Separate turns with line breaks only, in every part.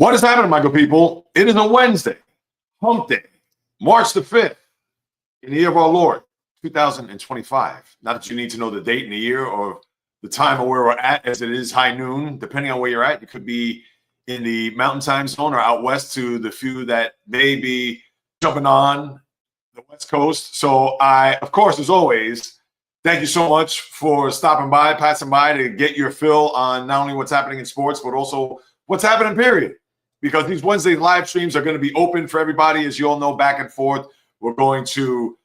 What is happening, my good people? It is a Wednesday, hump day, March the 5th, in the year of our Lord, 2025. Not that you need to know the date and the year or the time of where we're at, as it is high noon. Depending on where you're at, you could be in the mountain time zone or out west to the few that may be jumping on the West Coast. So I, of course, as always, thank you so much for stopping by, passing by to get your fill on not only what's happening in sports, but also what's happening, period. Because these Wednesday live streams are going to be open for everybody, as you all know, back and forth. We're going to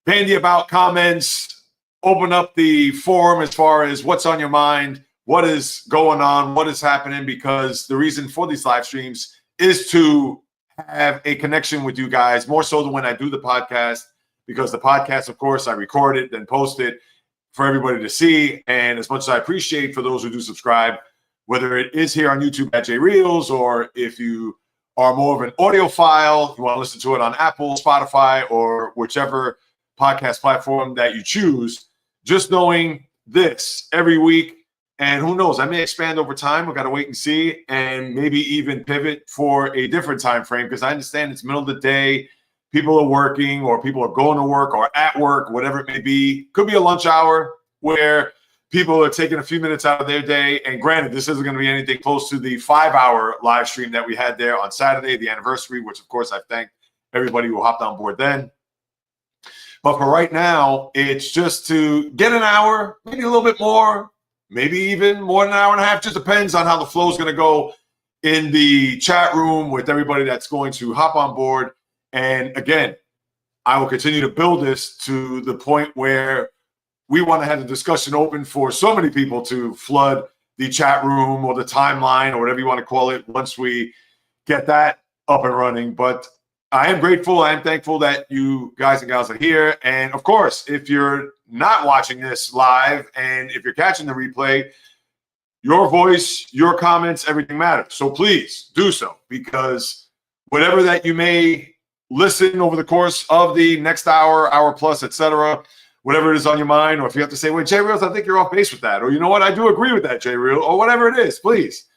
bandy about comments, open up the forum as far as what's on your mind, what is going on, what is happening, because the reason for these live streams is to have a connection with you guys, more so than when I do the podcast, because the podcast, of course, I record it, then post it for everybody to see. And as much as I appreciate for those who do subscribe, whether it is here on YouTube at JReels, or if you are more of an audiophile, you want to listen to it on Apple, Spotify, or whichever podcast platform that you choose, just knowing this every week, and who knows, I may expand over time. We've got to wait and see, and maybe even pivot for a different time frame, because I understand it's middle of the day, people are working, or people are going to work, or at work, whatever it may be. Could be a lunch hour where people are taking a few minutes out of their day. And granted, this isn't going to be anything close to the 5-hour live stream that we had there on Saturday, the anniversary, which, of course, I thank everybody who hopped on board then. But for right now, it's just to get an hour, maybe a little bit more, maybe even more than an hour and a half. Just depends on how the flow is going to go in the chat room with everybody that's going to hop on board. And again, I will continue to build this to the point where we want to have the discussion open for so many people to flood the chat room or the timeline or whatever you want to call it once we get that up and running. But I am grateful. I am thankful that you guys and gals are here. And of course, if you're not watching this live and if you're catching the replay, your voice, your comments, everything matters. So please do so, because whatever that you may listen over the course of the next hour, hour plus, etc., whatever it is on your mind, or if you have to say, wait, J-Reels, I think you're off base with that. Or you know what, I do agree with that, J-Reel, or whatever it is, please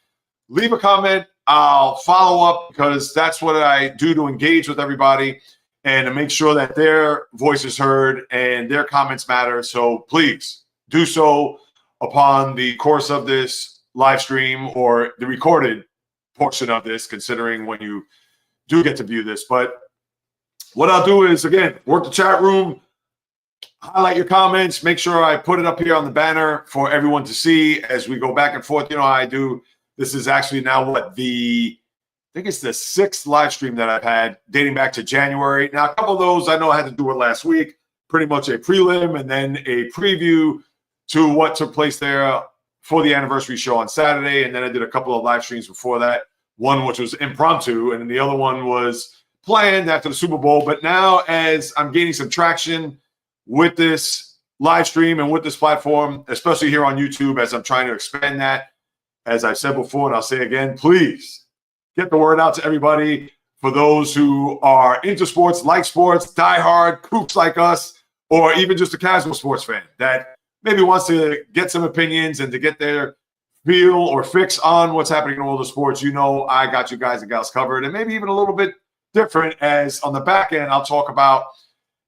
leave a comment. I'll follow up, because that's what I do to engage with everybody and to make sure that their voice is heard and their comments matter. So please do so upon the course of this live stream or the recorded portion of this, considering when you do get to view this. But what I'll do is, again, work the chat room, highlight your comments, make sure I put it up here on the banner for everyone to see as we go back and forth. You know how I do. This is actually now I think it's the 6th live stream that I've had dating back to January. Now, a couple of those I know I had to do it last week, pretty much a prelim and then a preview to what took place there for the anniversary show on Saturday. And then I did a couple of live streams before that, one which was impromptu, and then the other one was planned after the Super Bowl. But now, as I'm gaining some traction with this live stream and with this platform, especially here on YouTube, as I'm trying to expand that, as I've said before, and I'll say again, please get the word out to everybody. For those who are into sports, like sports, diehard kooks like us, or even just a casual sports fan that maybe wants to get some opinions and to get their feel or fix on what's happening in all the sports, you know I got you guys and gals covered. And maybe even a little bit different, as on the back end, I'll talk about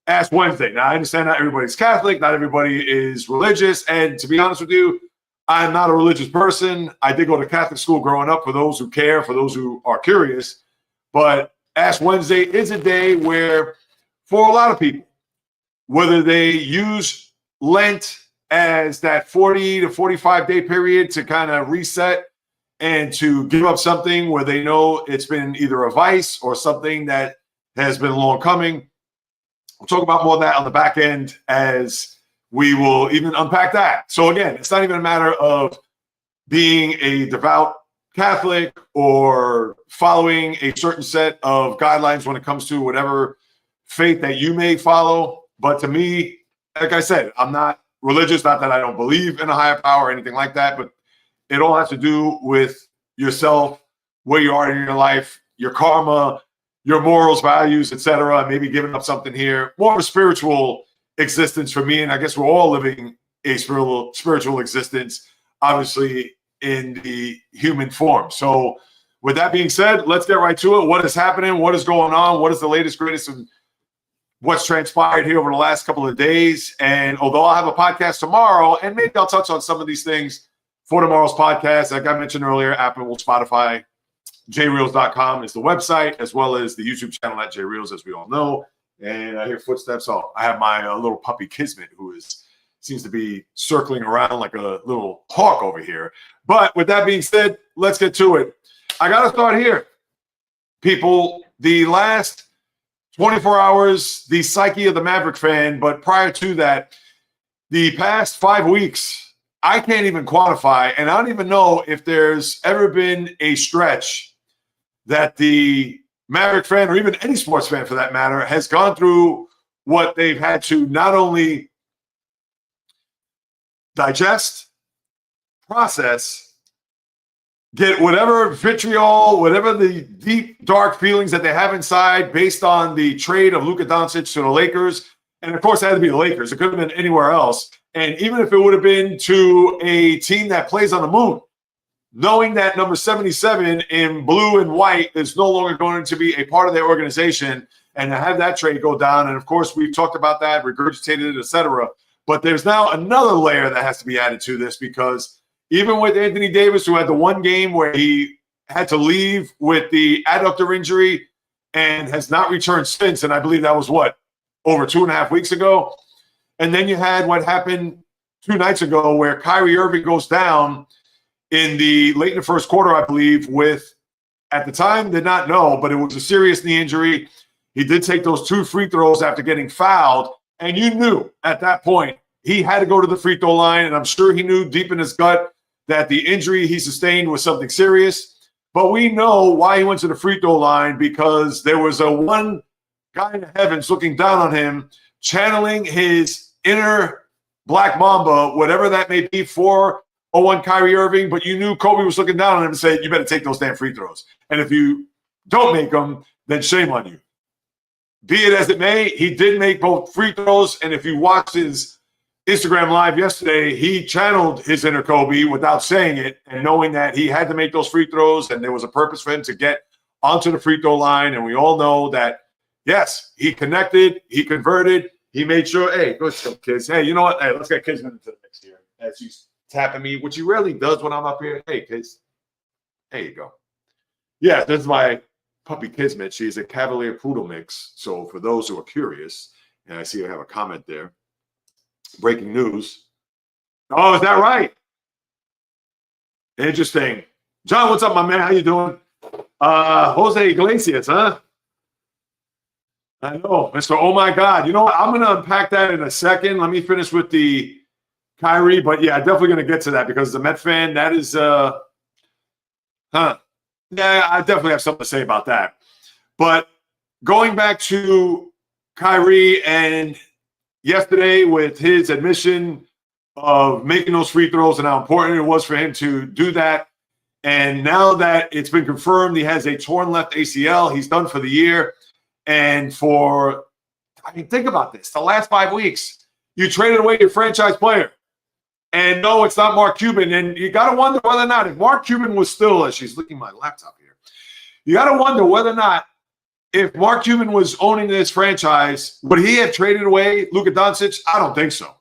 Ask Wednesday. Now, I understand not everybody's Catholic, not everybody is religious, and to be honest with you, I'm not a religious person. I did go to Catholic school growing up, for those who care, for those who are curious. But Ask Wednesday is a day where, for a lot of people, whether they use Lent as that 40 to 45-day period to kind of reset and to give up something where they know it's been either a vice or something that has been long coming. We'll talk about more of that on the back end as we will even unpack that. So again, it's not even a matter of being a devout Catholic or following a certain set of guidelines when it comes to whatever faith that you may follow. But to me, like I said, I'm not religious, not that I don't believe in a higher power or anything like that, but it all has to do with yourself, where you are in your life, your karma, your morals, values, etc. Maybe giving up something here. More of a spiritual existence for me, and I guess we're all living a spiritual existence, obviously in the human form. So with that being said, let's get right to it. What is happening? What is going on? What is the latest, greatest, and what's transpired here over the last couple of days? And although I'll have a podcast tomorrow, and maybe I'll touch on some of these things for tomorrow's podcast, like I mentioned earlier, Apple, Spotify, jreels.com is the website, as well as the YouTube channel at jreels, as we all know. And I hear footsteps. Oh, I have my little puppy Kismet, who seems to be circling around like a little hawk over here. But with that being said, let's get to it. I got to start here. People, the last 24 hours, the psyche of the Maverick fan, but prior to that, the past 5 weeks, I can't even quantify, and I don't even know if there's ever been a stretch that the Maverick fan, or even any sports fan for that matter, has gone through what they've had to not only digest, process, get whatever vitriol, whatever the deep, dark feelings that they have inside based on the trade of Luka Doncic to the Lakers. And, of course, it had to be the Lakers. It could have been anywhere else. And even if it would have been to a team that plays on the moon, knowing that number 77 in blue and white is no longer going to be a part of their organization, and to have that trade go down. And, of course, we've talked about that, regurgitated it, et cetera. But there's now another layer that has to be added to this, because even with Anthony Davis, who had the one game where he had to leave with the adductor injury and has not returned since, and I believe that was, over 2.5 weeks ago. And then you had what happened 2 nights ago where Kyrie Irving goes down in the late in the first quarter, I believe, with, at the time, did not know, but it was a serious knee injury. He did take those 2 free throws after getting fouled, and you knew at that point he had to go to the free throw line, and I'm sure he knew deep in his gut that the injury he sustained was something serious. But we know why he went to the free throw line, because there was a one guy in the heavens looking down on him, channeling his inner Black Mamba, whatever that may be for 0-1 Kyrie Irving. But you knew Kobe was looking down on him and said, you better take those damn free throws. And if you don't make them, then shame on you. Be it as it may, he did make both free throws. And if you watched his Instagram Live yesterday, he channeled his inner Kobe without saying it, and knowing that he had to make those free throws and there was a purpose for him to get onto the free throw line. And we all know that, yes, he connected, he converted, he made sure, hey, go show kids. Hey, you know what? Hey, let's get kids into the mix here. As he's tapping me, which he rarely does when I'm up here. Hey, kids. There you go. Yeah, this is my puppy Kismet. She's a Cavalier Poodle mix. So for those who are curious, and I see I have a comment there. Breaking news. Oh, is that right? Interesting. John, what's up, my man? How you doing? Jose Iglesias, huh? I know, Mr. Oh my God. You know what? I'm going to unpack that in a second. Let me finish with the Kyrie. But yeah, definitely going to get to that, because the Met fan, that is, Yeah, I definitely have something to say about that. But going back to Kyrie and yesterday with his admission of making those free throws and how important it was for him to do that. And now that it's been confirmed he has a torn left ACL, he's done for the year. And think about this. The last 5 weeks, you traded away your franchise player. And no, it's not Mark Cuban. And you got to wonder whether or not, if Mark Cuban was still, as she's licking my laptop here, you got to wonder whether or not, if Mark Cuban was owning this franchise, would he have traded away Luka Doncic? I don't think so.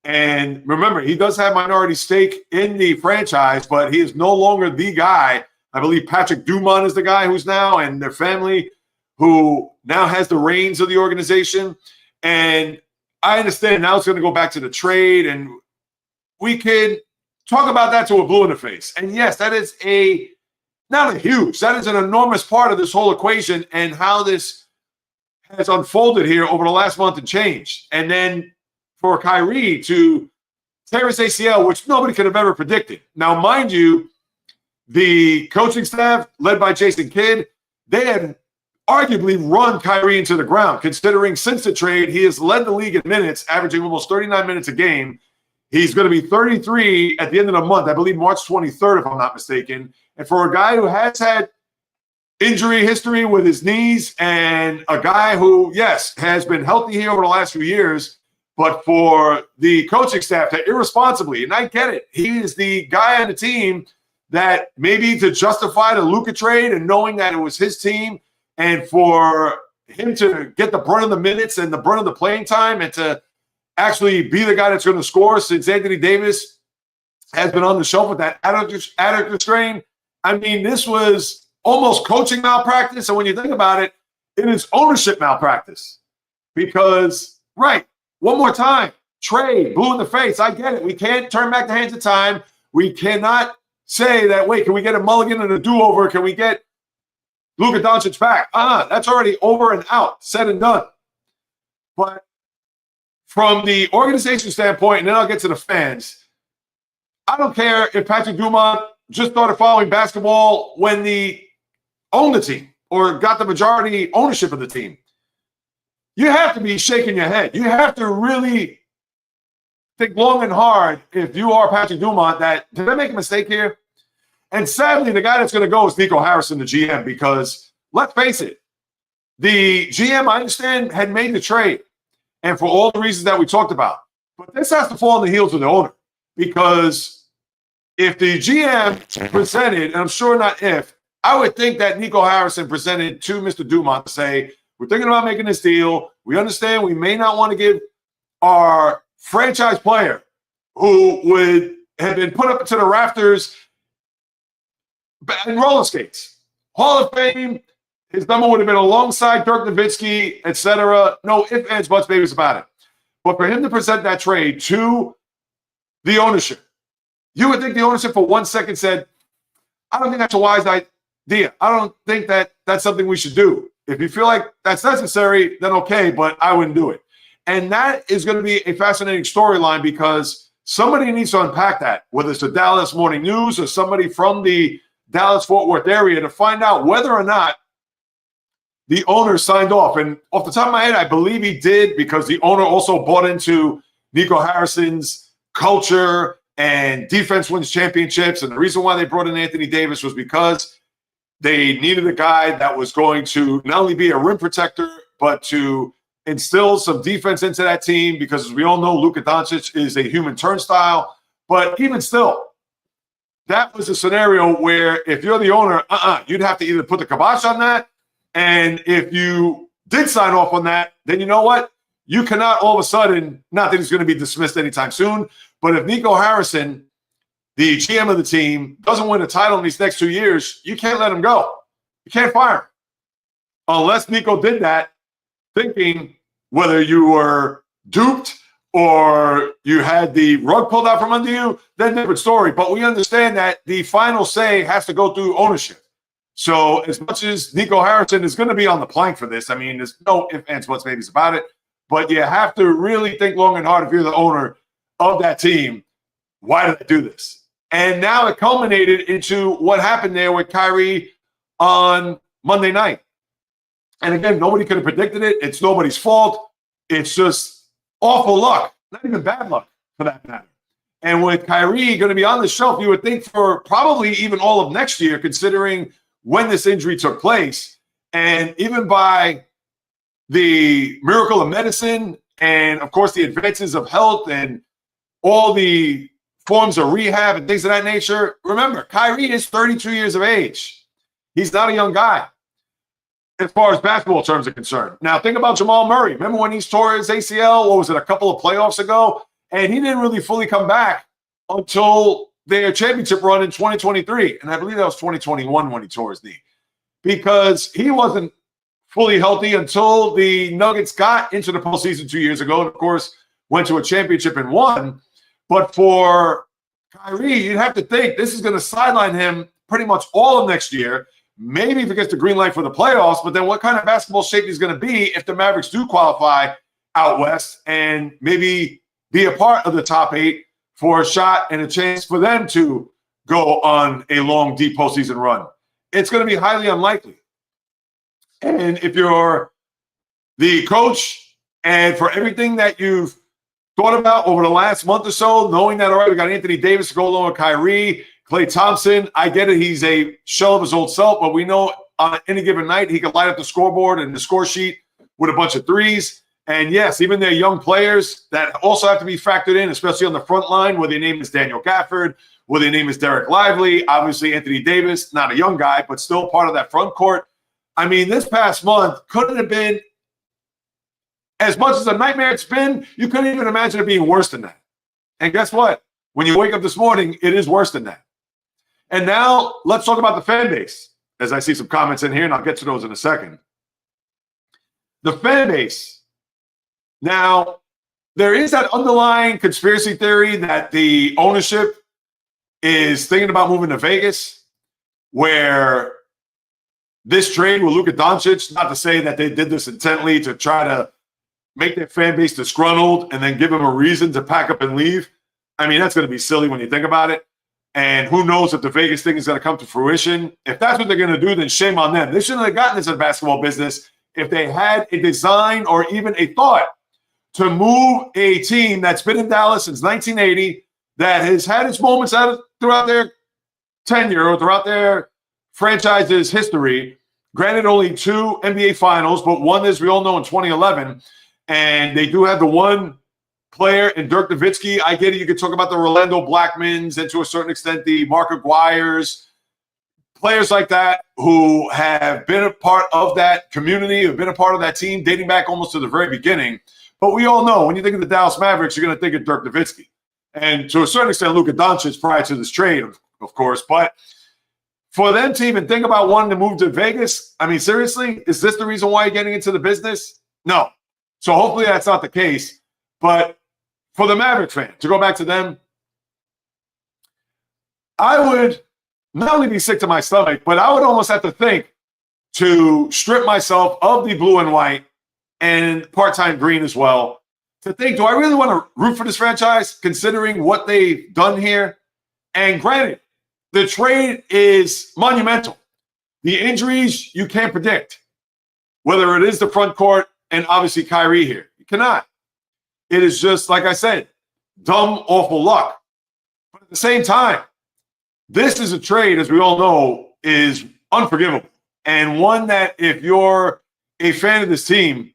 And remember, he does have minority stake in the franchise, but he is no longer the guy. I believe Patrick Dumont is the guy who's now, and their family, who now has the reins of the organization. And I understand now it's going to go back to the trade, and we could talk about that till we're blue in the face. And yes, that is that is an enormous part of this whole equation and how this has unfolded here over the last month and change. And then for Kyrie to tear his ACL, which nobody could have ever predicted. Now, mind you, the coaching staff, led by Jason Kidd, they had arguably run Kyrie into the ground, considering since the trade, he has led the league in minutes, averaging almost 39 minutes a game. He's going to be 33 at the end of the month, I believe March 23rd, if I'm not mistaken. And for a guy who has had injury history with his knees, and a guy who, yes, has been healthy here over the last few years, but for the coaching staff to irresponsibly, and I get it, he is the guy on the team that maybe to justify the Luka trade and knowing that it was his team and for him to get the brunt of the minutes and the brunt of the playing time and to actually be the guy that's going to score since Anthony Davis has been on the shelf with that adductor strain. I mean, this was almost coaching malpractice. And when you think about it, it is ownership malpractice because, right, one more time, trade, blue in the face. I get it. We can't turn back the hands of time. We cannot say that, wait, can we get a mulligan and a do-over? Can we get Luka Doncic back? That's already over and out, said and done. But from the organization standpoint, and then I'll get to the fans, I don't care if Patrick Dumont just started following basketball when he owned the team or got the majority ownership of the team. You have to be shaking your head. You have to really think long and hard if you are Patrick Dumont that, did I make a mistake here? And sadly, the guy that's going to go is Nico Harrison, the GM, because let's face it, the GM, I understand, had made the trade, and for all the reasons that we talked about. But this has to fall on the heels of the owner, because if the GM presented, and I'm sure not if, I would think that Nico Harrison presented to Mr. Dumont to say, we're thinking about making this deal. We understand we may not want to give our franchise player who would have been put up to the rafters in roller skates. Hall of Fame, his number would have been alongside Dirk Nowitzki, etc. No ifs, ands, buts, babies about it. But for him to present that trade to the ownership, you would think the ownership for 1 second said, I don't think that's a wise idea. I don't think that that's something we should do. If you feel like that's necessary, then okay, but I wouldn't do it. And that is going to be a fascinating storyline because somebody needs to unpack that, whether it's the Dallas Morning News or somebody from the Dallas-Fort Worth area, to find out whether or not the owner signed off. And off the top of my head, I believe he did, because the owner also bought into Nico Harrison's culture and defense wins championships. And the reason why they brought in Anthony Davis was because they needed a guy that was going to not only be a rim protector, but to instill some defense into that team, because as we all know, Luka Doncic is a human turnstile. But even still, that was a scenario where if you're the owner, you'd have to either put the kibosh on that. And if you did sign off on that, then you know what? You cannot all of a sudden, not that he's going to be dismissed anytime soon, but if Nico Harrison, the GM of the team, doesn't win a title in these next 2 years, you can't let him go. You can't fire him. Unless Nico did that thinking whether you were duped or you had the rug pulled out from under you, then different story. But we understand that the final say has to go through ownership. So as much as Nico Harrison is going to be on the plank for this, I mean, there's no ifs, ands, buts, maybes about it. But you have to really think long and hard if you're the owner of that team. Why did I do this? And now it culminated into what happened there with Kyrie on Monday night. And again, nobody could have predicted it. It's nobody's fault. It's just awful luck, not even bad luck for that matter. And with Kyrie going to be on the shelf, you would think for probably even all of next year, considering when this injury took place. And even by the miracle of medicine and, of course, the advances of health and all the forms of rehab and things of that nature. Remember, Kyrie is 32 years of age. He's not a young guy as far as basketball terms are concerned. Now, think about Jamal Murray. Remember when he tore his ACL, what was it, a couple of playoffs ago? And he didn't really fully come back until their championship run in 2023. And I believe that was 2021 when he tore his knee, because he wasn't fully healthy until the Nuggets got into the postseason 2 years ago. And, of course, went to a championship and won. But for Kyrie, you'd have to think this is going to sideline him pretty much all of next year. Maybe if he gets the green light for the playoffs, but then what kind of basketball shape he's going to be if the Mavericks do qualify out west and maybe be a part of the top 8 for a shot and a chance for them to go on a long, deep postseason run. It's going to be highly unlikely. And if you're the coach, and for everything that you've thought about over the last month or so, knowing that, all right, we got Anthony Davis to go along with Kyrie, Klay Thompson, I get it, he's a shell of his old self, but we know on any given night he can light up the scoreboard and the score sheet with a bunch of threes. And yes, even their young players that also have to be factored in, especially on the front line, where their name is Daniel Gafford, Whether your name is Derek Lively, obviously Anthony Davis, not a young guy, but still part of that front court. I mean, this past month couldn't have been, as much as a nightmare it's been, you couldn't even imagine it being worse than that. And guess what? When you wake up this morning, it is worse than that. And now let's talk about the fan base, as I see some comments in here, and I'll get to those in a second. The fan base. Now, there is that underlying conspiracy theory that the ownership is thinking about moving to Vegas, where this trade with Luka Doncic, not to say that they did this intently to try to make their fan base disgruntled and then give them a reason to pack up and leave. I mean, that's going to be silly when you think about it. And who knows if the Vegas thing is going to come to fruition. If that's what they're going to do, then shame on them. They shouldn't have gotten into the basketball business if they had a design or even a thought to move a team that's been in Dallas since 1980, that has had its moments throughout their tenure or throughout their franchise's history. Granted, only 2 NBA finals, but one, as we all know, in 2011. And they do have the one player in Dirk Nowitzki. I get it. You could talk about the Rolando Blackmans and to a certain extent the Mark Aguirres, players like that who have been a part of that community, have been a part of that team dating back almost to the very beginning. But we all know when you think of the Dallas Mavericks, you're going to think of Dirk Nowitzki. And to a certain extent, Luka Doncic prior to this trade, of course. But for them to even think about wanting to move to Vegas, I mean, seriously, is this the reason why you're getting into the business? No. So hopefully that's not the case. But for the Maverick fan, to go back to them, I would not only be sick to my stomach, but I would almost have to think to strip myself of the blue and white and part-time green as well, to think, do I really want to root for this franchise considering what they've done here? And granted, the trade is monumental. The injuries you can't predict, whether it is the front court and obviously Kyrie here. You cannot. It is just, like I said, dumb, awful luck. But at the same time, this is a trade, as we all know, is unforgivable. And one that if you're a fan of this team,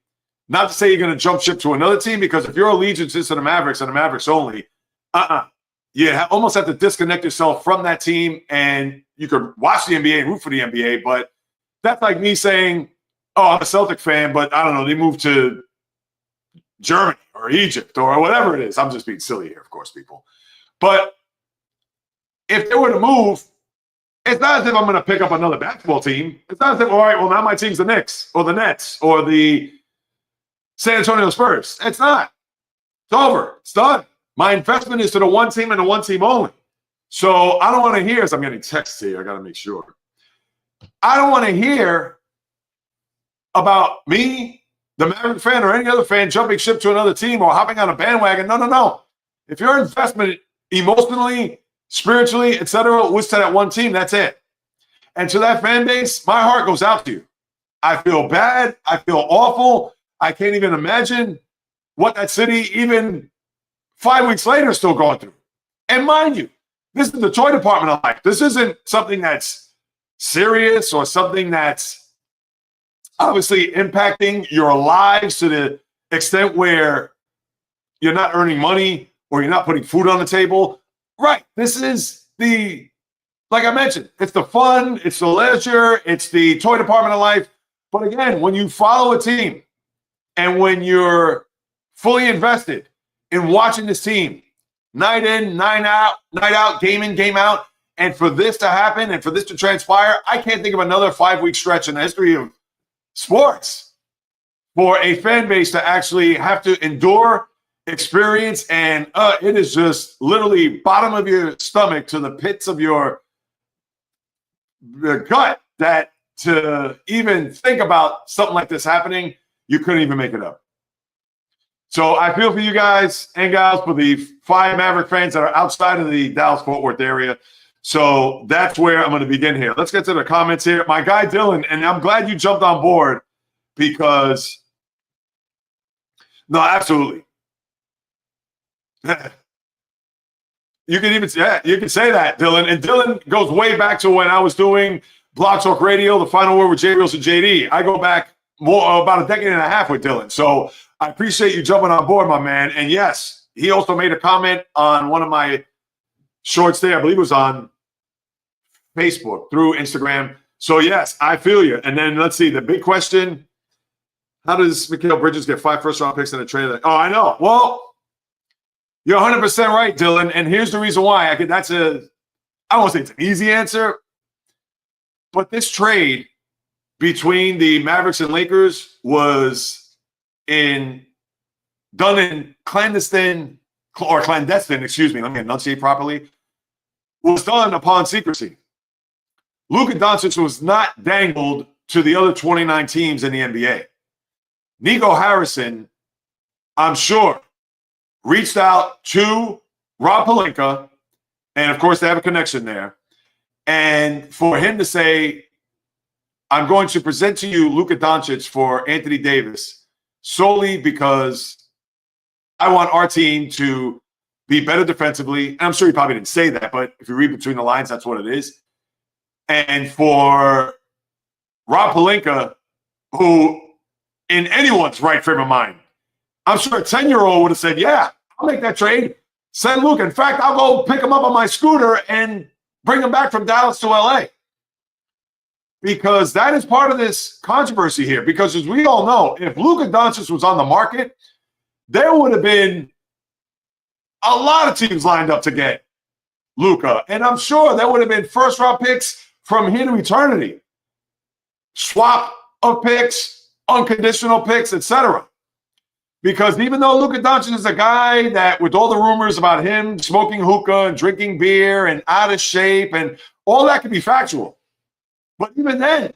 not to say you're going to jump ship to another team, because if your allegiance is to the Mavericks and the Mavericks only, you almost have to disconnect yourself from that team, and you could watch the NBA and root for the NBA, but that's like me saying, oh, I'm a Celtic fan, but I don't know, they moved to Germany or Egypt or whatever it is. I'm just being silly here, of course, people. But if they were to move, it's not as if I'm going to pick up another basketball team. It's not as if, all right, well, now my team's the Knicks or the Nets or the San Antonio Spurs. It's not. It's over. It's done. My investment is to the one team and the one team only. So I don't want to hear, as I'm getting texts here, I got to make sure. I don't want to hear about me, the Maverick fan, or any other fan jumping ship to another team or hopping on a bandwagon. No, no, no. If your investment emotionally, spiritually, etc., was to that one team, that's it. And to that fan base, my heart goes out to you. I feel bad. I feel awful. I can't even imagine what that city, even 5 weeks later, is still going through. And mind you, this is the toy department of life. This isn't something that's serious or something that's obviously impacting your lives to the extent where you're not earning money or you're not putting food on the table. Right. This is the, like I mentioned, it's the fun, it's the leisure, it's the toy department of life. But again, when you follow a team and when you're fully invested in watching this team, night in, night out, game in, game out, and for this to happen and for this to transpire, I can't think of another 5-week stretch in the history of sports for a fan base to actually have to endure, experience, and it is just literally bottom of your stomach to the pits of your gut that to even think about something like this happening, you couldn't even make it up. So I feel for you guys and gals, for the 5 Maverick fans that are outside of the Dallas-Fort Worth area. So that's where I'm going to begin here. Let's get to the comments here. My guy Dylan, and I'm glad you jumped on board because, no, absolutely. You can even, yeah, you can say that, Dylan. And Dylan goes way back to when I was doing Blog Talk Radio, The Final Word with J. Reels and JD. I go back more about a decade and a half with Dylan. So I appreciate you jumping on board, my man. And yes, he also made a comment on one of my shorts there. I believe it was on Facebook, through Instagram. So, yes, I feel you. And then let's see, the big question, how does Mikal Bridges get 5 first-round picks in a trade? Oh, I know. Well, you're 100% right, Dylan. And here's the reason why. I don't want to say it's an easy answer, but this trade between the Mavericks and Lakers was done in clandestine, excuse me, let me enunciate properly, was done upon secrecy. Luka Doncic was not dangled to the other 29 teams in the NBA. Nico Harrison, I'm sure, reached out to Rob Pelinka, and of course they have a connection there, and for him to say, I'm going to present to you Luka Doncic for Anthony Davis solely because I want our team to be better defensively. And I'm sure he probably didn't say that, but if you read between the lines, that's what it is. And for Rob Pelinka, who in anyone's right frame of mind, I'm sure a 10-year-old would have said, yeah, I'll make that trade. Send Luka. In fact, I'll go pick him up on my scooter and bring him back from Dallas to LA. Because that is part of this controversy here. Because as we all know, if Luka Doncic was on the market, there would have been a lot of teams lined up to get Luka. And I'm sure there would have been first-round picks from here to eternity. Swap of picks, unconditional picks, etc. Because even though Luka Doncic is a guy that, with all the rumors about him smoking hookah and drinking beer and out of shape, and all that can be factual. But even then,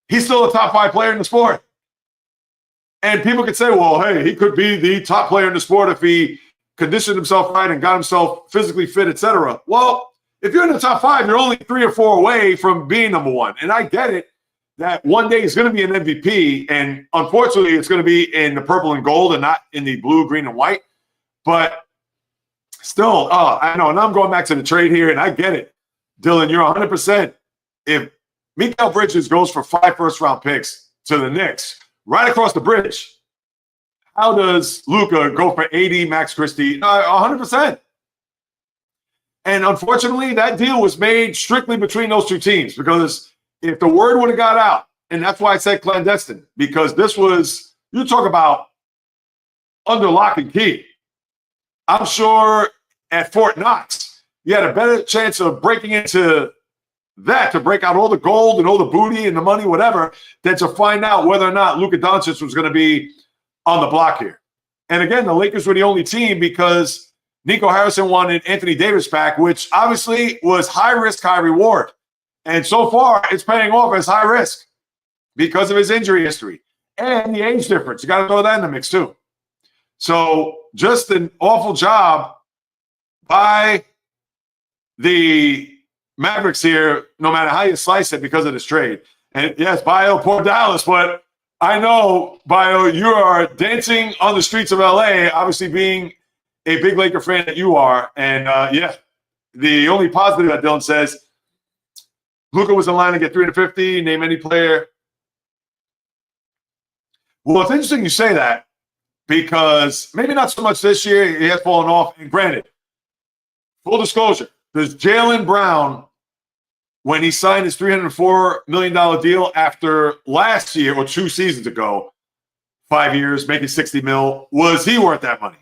he's still a top 5 player in the sport. And people could say, well, hey, he could be the top player in the sport if he conditioned himself right and got himself physically fit, etc. Well, if you're in the top 5, you're only 3 or 4 away from being number 1. And I get it that one day he's going to be an MVP. And unfortunately, it's going to be in the purple and gold and not in the blue, green, and white. But still, I know. And I'm going back to the trade here, and I get it. Dylan, you're 100%. If Mikal Bridges goes for 5 first-round picks to the Knicks, right across the bridge, how does Luka go for 80, Max Christie? 100%. And unfortunately, that deal was made strictly between those two teams, because if the word would have got out, and that's why I said clandestine, because this was, you talk about under lock and key. I'm sure at Fort Knox, you had a better chance of breaking into that, to break out all the gold and all the booty and the money, whatever, than to find out whether or not Luka Doncic was going to be on the block here. And again, the Lakers were the only team because Nico Harrison wanted Anthony Davis back, which obviously was high risk, high reward. And so far, it's paying off as high risk because of his injury history and the age difference. You got to throw that in the mix too. So just an awful job by the Mavericks here, no matter how you slice it, because of this trade. And yes, Bio, poor Dallas, but I know, Bio, you are dancing on the streets of LA, obviously being a big Laker fan that you are. And yeah, the only positive that Dylan says, Luka was in line to get 350, name any player. Well, it's interesting you say that, because maybe not so much this year, he has fallen off. And granted, full disclosure, there's Jaylen Brown, when he signed his $304 million deal after last year or 2 seasons ago, 5 years, making $60 million, was he worth that money?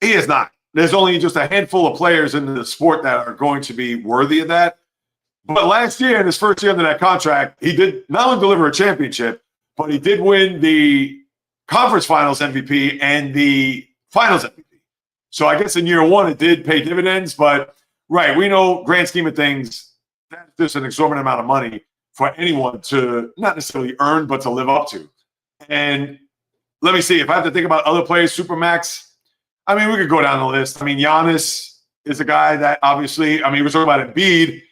He is not. There's only just a handful of players in the sport that are going to be worthy of that. But last year, in his first year under that contract, he did not only deliver a championship, but he did win the conference finals MVP and the finals MVP. So I guess in year 1, it did pay dividends. But, right, we know, grand scheme of things, that's just an exorbitant amount of money for anyone to not necessarily earn, but to live up to. And let me see, if I have to think about other players, Supermax, I mean, we could go down the list. I mean, Giannis is a guy that obviously, I mean, we're talking about Embiid,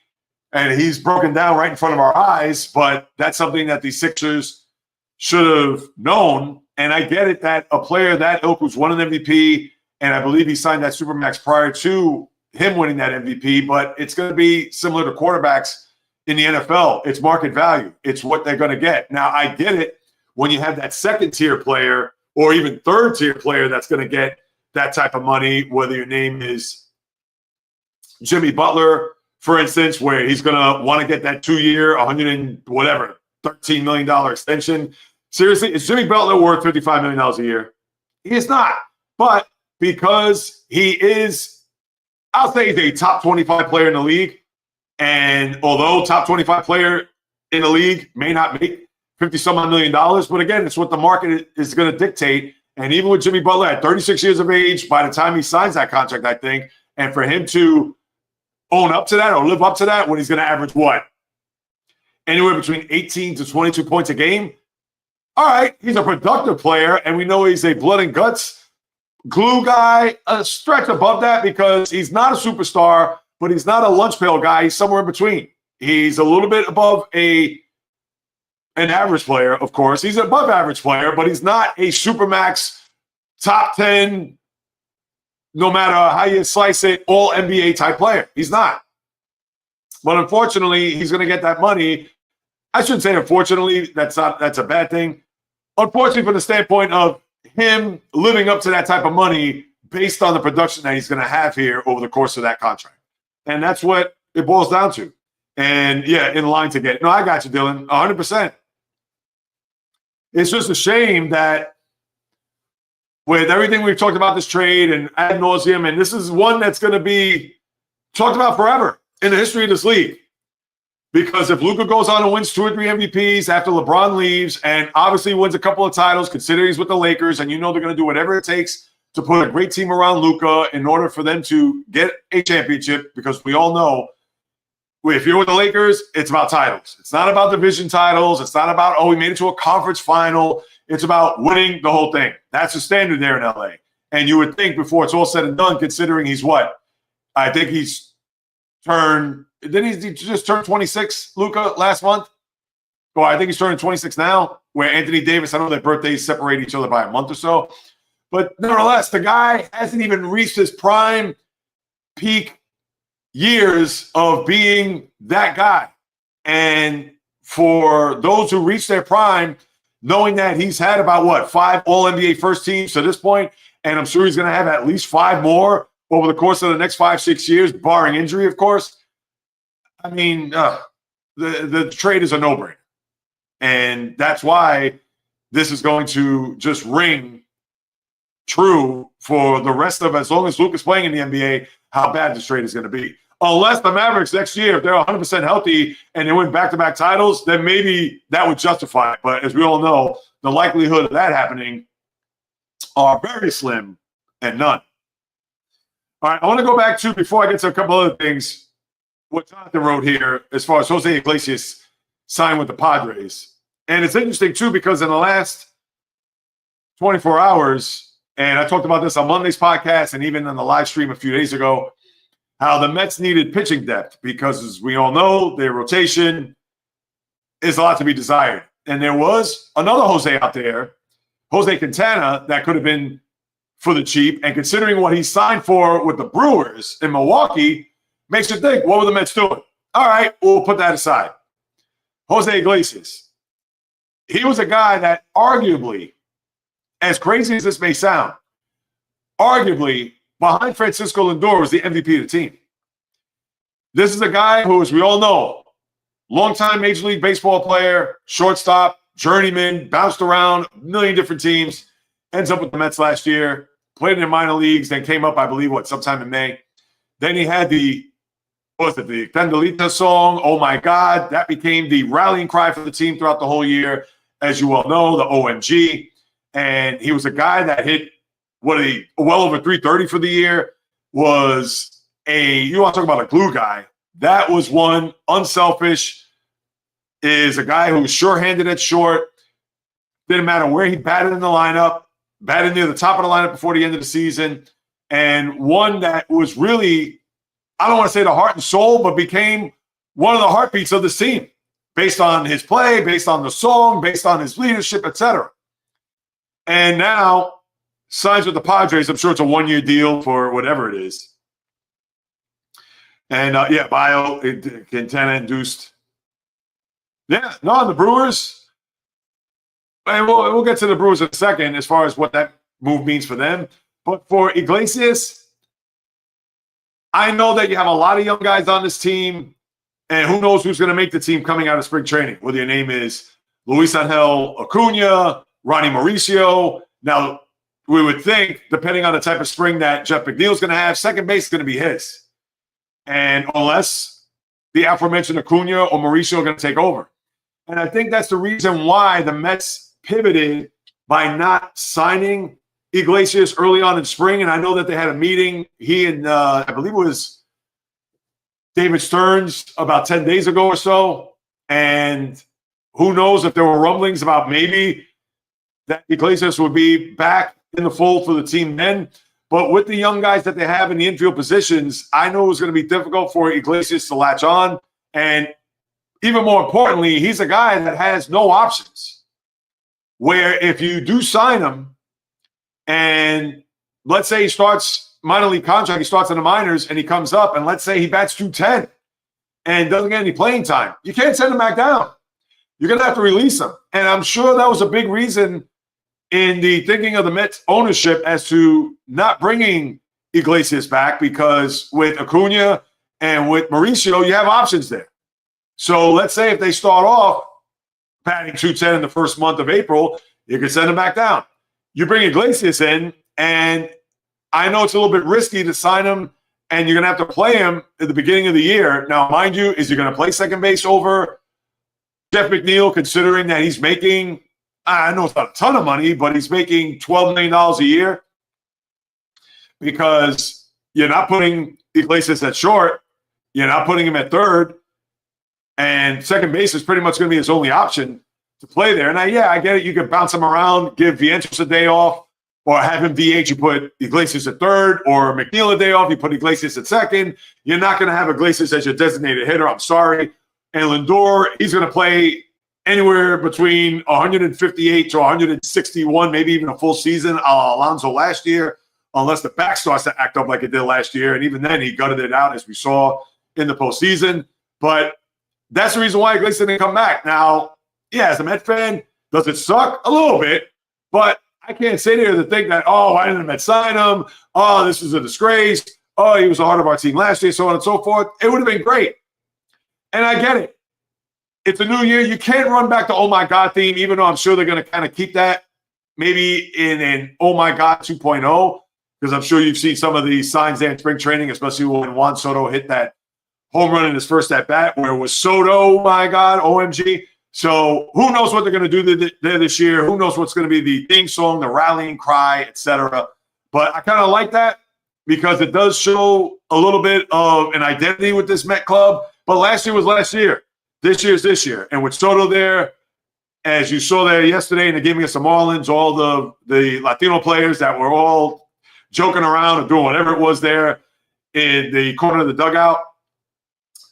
and he's broken down right in front of our eyes, but that's something that the Sixers should have known. And I get it that a player that ilk who's won an MVP, and I believe he signed that Supermax prior to him winning that MVP, but it's going to be similar to quarterbacks in the NFL. It's market value. It's what they're going to get. Now, I get it when you have that second-tier player or even third-tier player that's going to get that type of money, whether your name is Jimmy Butler, for instance, where he's going to want to get that 2-year, 100 and whatever, $13 million extension. Seriously, is Jimmy Butler worth $55 million a year? He is not. But because he is, I'll say he's a top 25 player in the league. And although top 25 player in the league may not make 50-some-odd million dollars, but again, it's what the market is going to dictate. And even with Jimmy Butler at 36 years of age, by the time he signs that contract, I think, and for him to own up to that or live up to that when he's going to average what? Anywhere between 18 to 22 points a game. All right, he's a productive player, and we know he's a blood and guts glue guy, a stretch above that because he's not a superstar, but he's not a lunch pail guy. He's somewhere in between. He's a little bit above an average player, of course. He's an above average player, but he's not a supermax top 10, no matter how you slice it, all NBA type player. He's not. But unfortunately, he's going to get that money. I shouldn't say unfortunately. That's a bad thing. Unfortunately, from the standpoint of him living up to that type of money based on the production that he's going to have here over the course of that contract. And that's what it boils down to. And, yeah, in line to get. No, I got you, Dylan, 100%. It's just a shame that with everything we've talked about this trade and ad nauseum, and this is one that's going to be talked about forever in the history of this league. Because if Luka goes on and wins 2 or 3 MVPs after LeBron leaves and obviously wins a couple of titles, considering he's with the Lakers, and you know they're going to do whatever it takes to put a great team around Luka in order for them to get a championship, because we all know if you're with the Lakers, it's about titles. It's not about division titles. It's not about, we made it to a conference final. It's about winning the whole thing. That's the standard there in LA. And you would think before it's all said and done, considering he's what? I think he's turned – didn't he just turn 26, Luka, last month? Or I think he's turning 26 now, where Anthony Davis, I know their birthdays separate each other by a month or so. But nevertheless, the guy hasn't even reached his prime peak years of being that guy. And for those who reach their prime, knowing that he's had about, 5 All-NBA first teams to this point, and I'm sure he's going to have at least 5 more over the course of the next 5-6 years, barring injury, of course. I mean, the trade is a no-brainer. And that's why this is going to just ring true for the rest of, as long as Luka's playing in the NBA, how bad this trade is going to be. Unless the Mavericks next year, if they're 100% healthy and they win back-to-back titles, then maybe that would justify it. But as we all know, the likelihood of that happening are very slim and none. All right, I want to go back to, before I get to a couple other things, what Jonathan wrote here as far as Jose Iglesias signed with the Padres. And it's interesting, too, because in the last 24 hours, and I talked about this on Monday's podcast and even on the live stream a few days ago, how the Mets needed pitching depth because, as we all know, their rotation is a lot to be desired. And there was another Jose out there, Jose Quintana, that could have been for the cheap. And considering what he signed for with the Brewers in Milwaukee, makes you think, what were the Mets doing? All right, we'll put that aside. Jose Iglesias. He was a guy that arguably, as crazy as this may sound, arguably behind Francisco Lindor was the MVP of the team. This is a guy who, as we all know, longtime Major League Baseball player, shortstop, journeyman, bounced around a million different teams, ends up with the Mets last year, played in the minor leagues, then came up, I believe, sometime in May. Then he had the Candelita song, Oh My God. That became the rallying cry for the team throughout the whole year. As you all know, the OMG. And he was a guy that hit well over 330 for the year. You want to talk about a glue guy. That was one, unselfish, is a guy who was sure-handed at short. Didn't matter where he batted in the lineup, batted near the top of the lineup before the end of the season. And one that was really, I don't want to say the heart and soul, but became one of the heartbeats of this team based on his play, based on the song, based on his leadership, etc. And now signs with the Padres. I'm sure it's a 1-year deal for whatever it is. And, Quintana induced. Yeah, no, the Brewers. And we'll get to the Brewers in a second as far as what that move means for them. But for Iglesias, I know that you have a lot of young guys on this team, and who knows who's going to make the team coming out of spring training, whether your name is Luis Angel Acuna, Ronnie Mauricio. Now, we would think, depending on the type of spring that Jeff McNeil's going to have, second base is going to be his. And unless the aforementioned Acuna or Mauricio are going to take over. And I think that's the reason why the Mets pivoted by not signing Iglesias early on in spring. And I know that they had a meeting, he and I believe it was David Stearns about 10 days ago or so. And who knows if there were rumblings about maybe that Iglesias would be back in the fold for the team then. But with the young guys that they have in the infield positions, I know it was going to be difficult for Iglesias to latch on. And even more importantly, he's a guy that has no options. Where if you do sign him, and let's say he starts minor league contract, he starts in the minors, and he comes up, and let's say he bats 210 and doesn't get any playing time, you can't send him back down. You're going to have to release him. And I'm sure that was a big reason in the thinking of the Mets ownership as to not bringing Iglesias back, because with Acuna and with Mauricio, you have options there. So let's say if they start off batting 210 in the first month of April, you can send him back down. You bring Iglesias in, and I know it's a little bit risky to sign him, and you're going to have to play him at the beginning of the year. Now, mind you, is he going to play second base over Jeff McNeil, considering that he's making, I know it's not a ton of money, but he's making $12 million a year? Because you're not putting Iglesias at short, you're not putting him at third, and second base is pretty much going to be his only option to play there. Now, yeah, I get it. You can bounce him around, give Vientos a day off, or have him DH. You put Iglesias at third, or McNeil a day off. You put Iglesias at second. You're not going to have Iglesias as your designated hitter. I'm sorry. And Lindor, he's going to play anywhere between 158 to 161, maybe even a full season, Alonso last year, unless the back starts to act up like it did last year. And even then, he gutted it out, as we saw in the postseason. But that's the reason why Iglesias didn't come back. Now, yeah, as a Met fan, does it suck? A little bit. But I can't sit here to think that, oh, why didn't the Mets sign him? Oh, this is a disgrace. Oh, he was a heart of our team last year, so on and so forth. It would have been great. And I get it. It's a new year. You can't run back to oh my God theme, even though I'm sure they're going to kind of keep that maybe in an oh my God 2.0, because I'm sure you've seen some of these signs there in spring training, especially when Juan Soto hit that home run in his first at-bat, where it was Soto, oh my God, OMG. So who knows what they're going to do there this year? Who knows what's going to be the theme song, the rallying cry, etc. But I kind of like that because it does show a little bit of an identity with this Met club. But last year was last year. This year's this year. And with Soto there, as you saw there yesterday in the game against the Marlins, all the Latino players that were all joking around and doing whatever it was there in the corner of the dugout,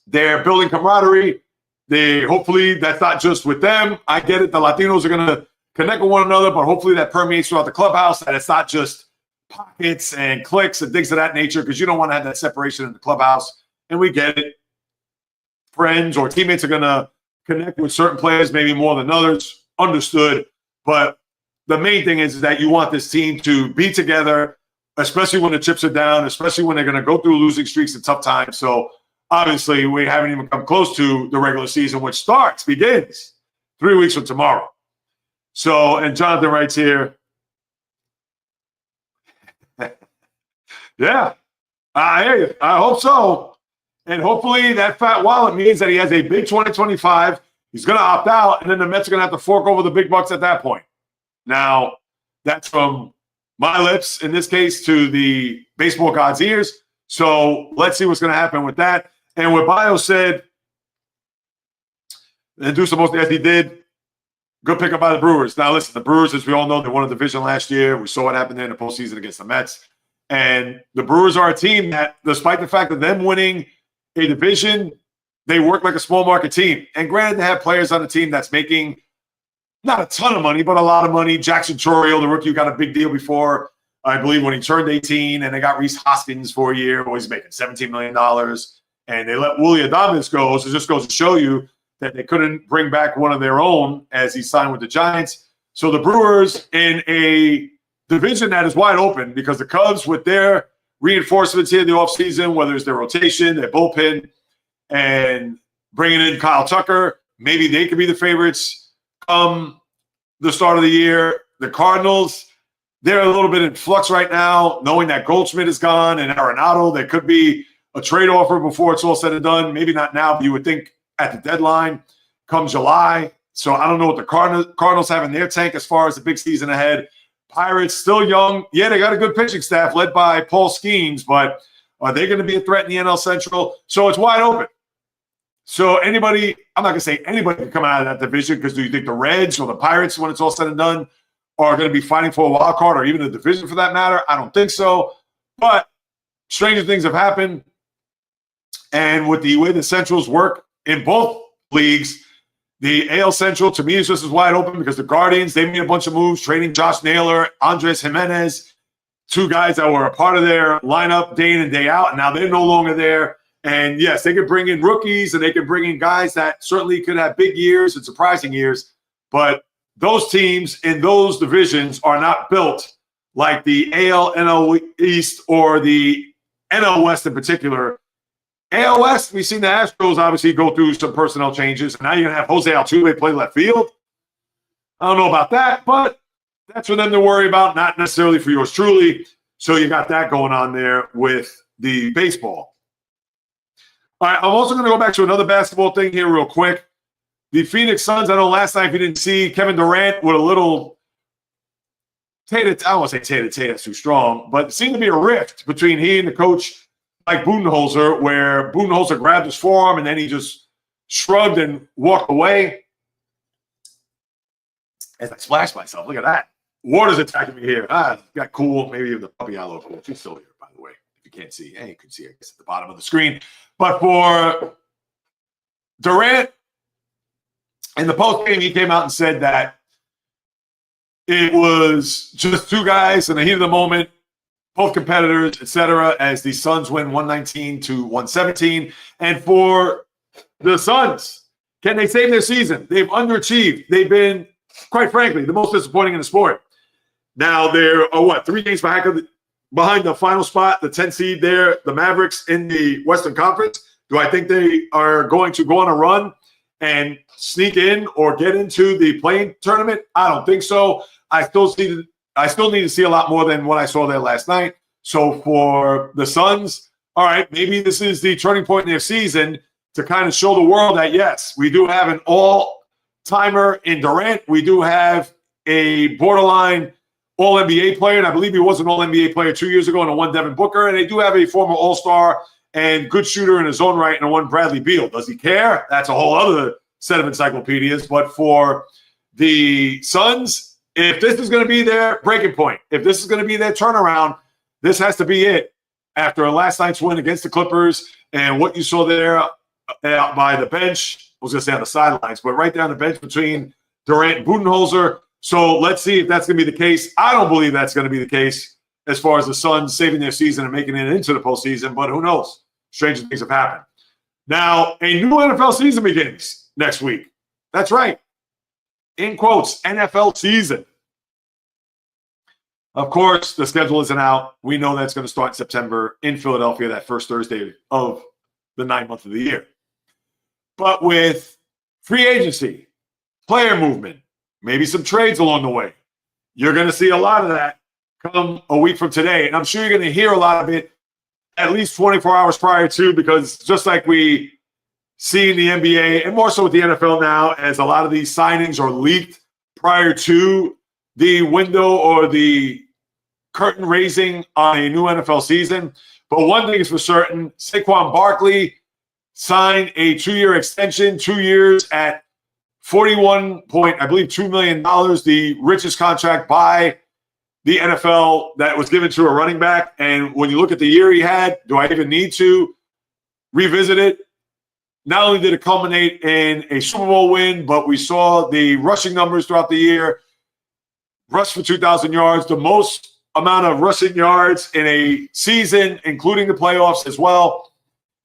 they're building camaraderie. Hopefully that's not just with them. I get it. The Latinos are going to connect with one another, but hopefully that permeates throughout the clubhouse, and it's not just pockets and cliques and things of that nature, because you don't want to have that separation in the clubhouse. And we get it. Friends or teammates are going to connect with certain players, maybe more than others. Understood. But the main thing is that you want this team to be together, especially when the chips are down, especially when they're going to go through losing streaks and tough times. So obviously, we haven't even come close to the regular season, which begins 3 weeks from tomorrow. So, and Jonathan writes here, yeah, I hear you. I hope so. And hopefully that fat wallet means that he has a big 2025. He's going to opt out, and then the Mets are going to have to fork over the big bucks at that point. Now, that's from my lips, in this case, to the baseball god's ears. So let's see what's going to happen with that. And what Bio said, and do supposed to, as he did, good pickup by the Brewers. Now, listen, the Brewers, as we all know, they won a division last year. We saw what happened there in the postseason against the Mets. And the Brewers are a team that, despite the fact of them winning a division, they work like a small market team. And granted, they have players on the team that's making not a ton of money, but a lot of money. Jackson Chourio, the rookie who got a big deal before, I believe, when he turned 18, and they got Reese Hoskins for a year, always making $17 million. And they let Willie Adames go. So it just goes to show you that they couldn't bring back one of their own as he signed with the Giants. So the Brewers, in a division that is wide open, because the Cubs, with their reinforcements here in the offseason, whether it's their rotation, their bullpen, and bringing in Kyle Tucker. Maybe they could be the favorites come the start of the year. The Cardinals, they're a little bit in flux right now, knowing that Goldschmidt is gone and Arenado. There could be a trade offer before it's all said and done. Maybe not now, but you would think at the deadline come July. So I don't know what the Cardinals have in their tank as far as the big season ahead. Pirates still young. Yeah, they got a good pitching staff led by Paul Skeens, but are they going to be a threat in the NL Central? So it's wide open. So anybody, I'm not going to say anybody can come out of that division, because do you think the Reds or the Pirates, when it's all said and done, are going to be fighting for a wild card, or even a division for that matter? I don't think so. But stranger things have happened. And with the way the Centrals work in both leagues, the AL Central, to me, is just as wide open, because the Guardians, they made a bunch of moves, trading Josh Naylor, Andres Jimenez, two guys that were a part of their lineup day in and day out, and now they're no longer there. And, yes, they could bring in rookies, and they could bring in guys that certainly could have big years and surprising years. But those teams in those divisions are not built like the AL, NL East, or the NL West in particular. AL West, we've seen the Astros obviously go through some personnel changes, and now you're going to have Jose Altuve play left field. I don't know about that, but that's for them to worry about, not necessarily for yours truly. So you got that going on there with the baseball. All right, I'm also going to go back to another basketball thing here real quick. The Phoenix Suns, I know last night, if you didn't see, Kevin Durant with a little I don't want to say tete-a-tete, that's too strong, but it seemed to be a rift between he and the coach, like Budenholzer, where Budenholzer grabbed his forearm and then he just shrugged and walked away. As I splashed myself, look at that. Water's attacking me here. Got cool. Maybe even the puppy aloe cool. She's still here, by the way. If you can't see, you can see, I guess, at the bottom of the screen. But for Durant, in the postgame, he came out and said that it was just two guys in the heat of the moment, both competitors, etc., as the Suns win 119-117. And for the Suns, can they save their season? They've underachieved. They've been, quite frankly, the most disappointing in the sport. Now they're, 3 games behind the final spot, the 10 seed there, the Mavericks in the Western Conference. Do I think they are going to go on a run and sneak in or get into the play-in tournament? I don't think so. I still need to see a lot more than what I saw there last night. So for the Suns, all right, maybe this is the turning point in their season to kind of show the world that, yes, we do have an all-timer in Durant. We do have a borderline all-NBA player, and I believe he was an all-NBA player 2 years ago, and a one Devin Booker. And they do have a former all-star and good shooter in his own right, and a one Bradley Beal. Does he care? That's a whole other set of encyclopedias. But for the Suns, if this is going to be their breaking point, if this is going to be their turnaround, this has to be it. After last night's win against the Clippers and what you saw there by the bench, I was going to say on the sidelines, but right there on the bench between Durant and Budenholzer. So let's see if that's going to be the case. I don't believe that's going to be the case as far as the Suns saving their season and making it into the postseason, but who knows? Stranger things have happened. Now, a new NFL season begins next week. That's right. In quotes, NFL season. Of course, the schedule isn't out. We know that's going to start in September in Philadelphia, that first Thursday of the 9th month of the year. But with free agency, player movement, maybe some trades along the way, you're going to see a lot of that come a week from today. And I'm sure you're going to hear a lot of it at least 24 hours prior to, because just like we see in the NBA, and more so with the NFL now, as a lot of these signings are leaked prior to the window or the curtain raising on a new NFL season. But one thing is for certain, Saquon Barkley signed a 2-year extension, 2 years at $41.2 million, the richest contract by the NFL that was given to a running back. And when you look at the year he had, do I even need to revisit it? Not only did it culminate in a Super Bowl win, but we saw the rushing numbers throughout the year. Rushed for 2,000 yards, the most amount of rushing yards in a season, including the playoffs as well.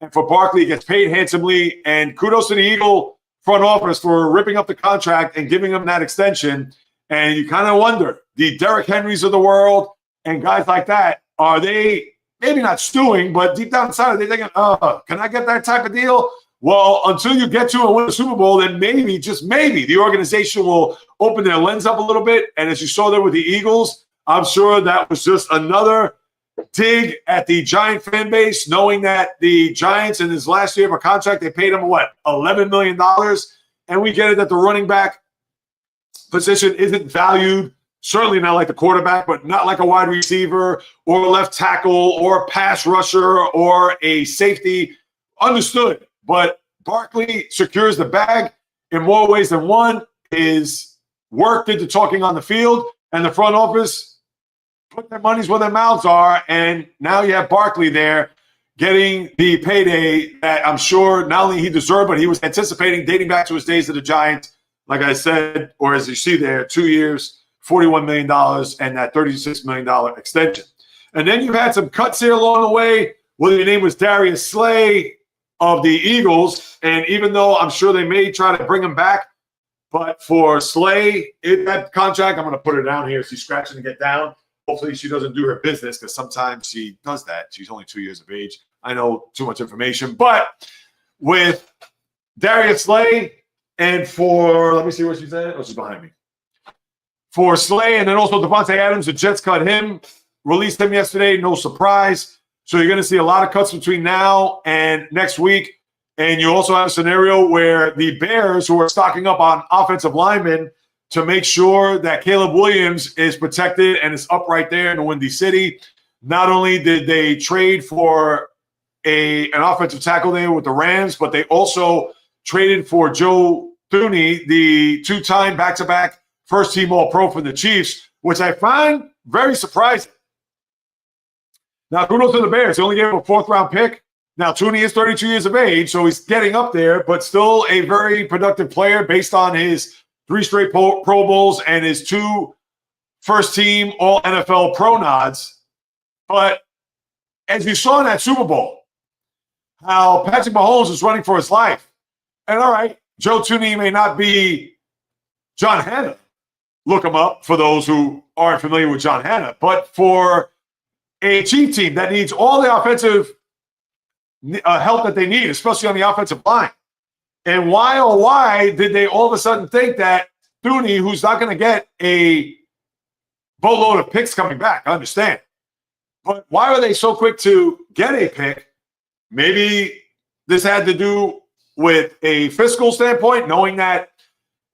And for Barkley, he gets paid handsomely. And kudos to the Eagle front office for ripping up the contract and giving him that extension. And you kind of wonder, the Derrick Henrys of the world and guys like that, are they maybe not stewing, but deep down inside, they're thinking, can I get that type of deal? Well, until you get to and win the Super Bowl, then maybe, just maybe, the organization will open their lens up a little bit. And as you saw there with the Eagles, I'm sure that was just another dig at the Giant fan base, knowing that the Giants in his last year of a contract, they paid him, what, $11 million? And we get it that the running back position isn't valued, certainly not like the quarterback, but not like a wide receiver or a left tackle or a pass rusher or a safety. Understood. But Barkley secures the bag in more ways than one. His work did the talking on the field, and the front office put their monies where their mouths are. And now you have Barkley there getting the payday that I'm sure not only he deserved, but he was anticipating dating back to his days at the Giants. Like I said, or as you see there, 2 years, $41 million, and that $36 million extension. And then you had some cuts here along the way, whether your name was Darius Slay of the Eagles, and even though I'm sure they may try to bring him back, but for Slay, in that contract, I'm going to put her down here. She's scratching to get down. Hopefully she doesn't do her business, because sometimes she does that. She's only 2 years of age. I know too much information. But with Darius Slay, and for, let me see where she's at. Oh, she's behind me. For Slay, and then also Devontae Adams, the Jets cut him, released him yesterday, no surprise. So you're going to see a lot of cuts between now and next week. And you also have a scenario where the Bears, who are stocking up on offensive linemen to make sure that Caleb Williams is protected and is upright there in the Windy City. Not only did they trade for an offensive tackle there with the Rams, but they also traded for Joe Thuney, the two-time back-to-back first-team All-Pro from the Chiefs, which I find very surprising. Now, kudos to the Bears. They only gave him a fourth-round pick. Now, Thuney is 32 years of age, so he's getting up there, but still a very productive player based on his 3 straight Pro Bowls and his 2 first-team All-NFL Pro nods. But as you saw in that Super Bowl, how Patrick Mahomes is running for his life. And all right, Joe Thuney may not be John Hanna. Look him up for those who aren't familiar with John Hanna. But for a Chief team that needs all the offensive help that they need, especially on the offensive line. And why did they all of a sudden think that Thuney, who's not going to get a boatload of picks coming back, I understand. But why were they so quick to get a pick? Maybe this had to do with a fiscal standpoint, knowing that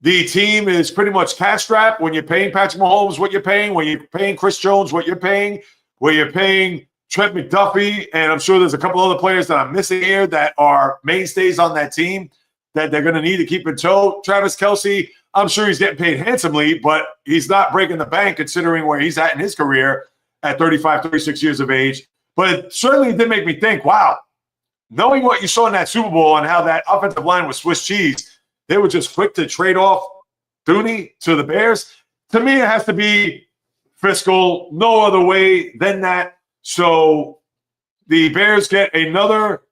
the team is pretty much cash-strapped. When you're paying Patrick Mahomes what you're paying, when you're paying Chris Jones what you're paying, when you're paying Trent McDuffie, and I'm sure there's a couple other players that I'm missing here that are mainstays on that team that they're going to need to keep in tow. Travis Kelce, I'm sure he's getting paid handsomely, but he's not breaking the bank considering where he's at in his career at 35, 36 years of age. But it certainly did make me think, wow, knowing what you saw in that Super Bowl and how that offensive line was Swiss cheese, they were just quick to trade off Thuney to the Bears. To me, it has to be fiscal. No other way than that. So the Bears get another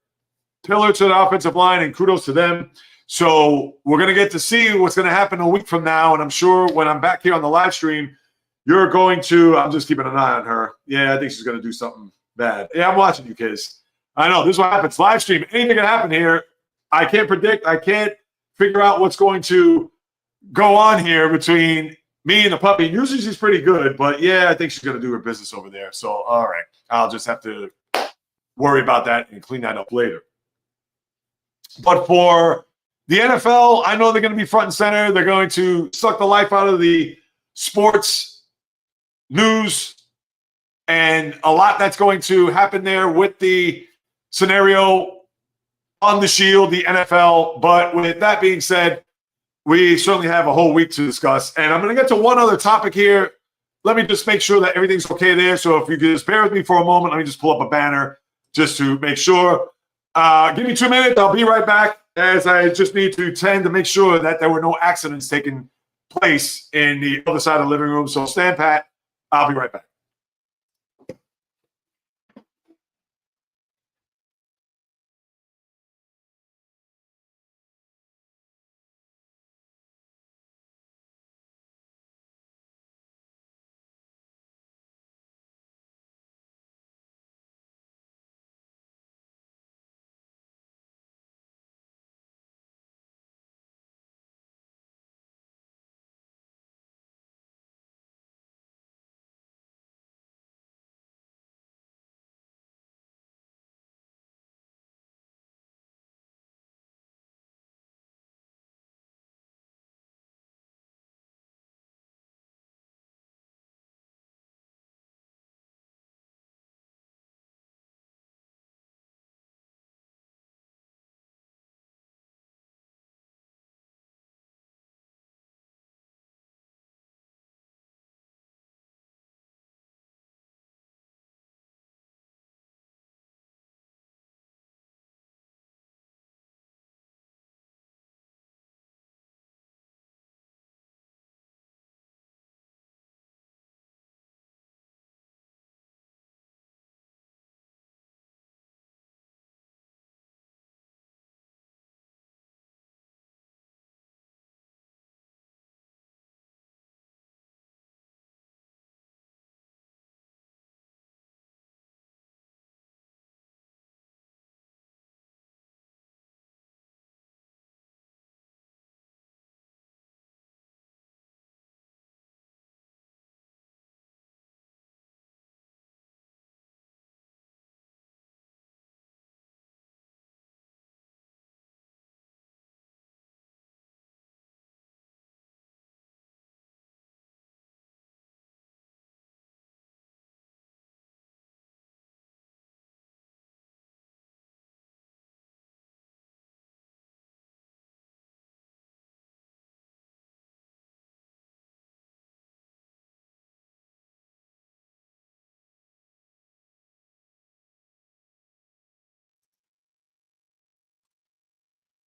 pillar to the offensive line, and kudos to them. So we're going to get to see what's going to happen a week from now, and I'm sure when I'm back here on the live stream, you're going to – I'm just keeping an eye on her. Yeah, I think she's going to do something bad. Yeah, I'm watching you, kids. I know. This is what happens. Live stream, anything can happen here. I can't predict. I can't figure out what's going to go on here between me and the puppy. Usually she's pretty good, but, yeah, I think she's going to do her business over there. So, all right. I'll just have to worry about that and clean that up later. But for the NFL, I know they're going to be front and center. They're going to suck the life out of the sports news, and a lot that's going to happen there with the scenario on the Shield, the NFL. But with that being said, we certainly have a whole week to discuss. And I'm going to get to one other topic here. Let me just make sure that everything's okay there. So if you could just bear with me for a moment, let me just pull up a banner just to make sure. Give me 2 minutes. I'll be right back, as I just need to tend to make sure that there were no accidents taking place in the other side of the living room. So stand pat. I'll be right back.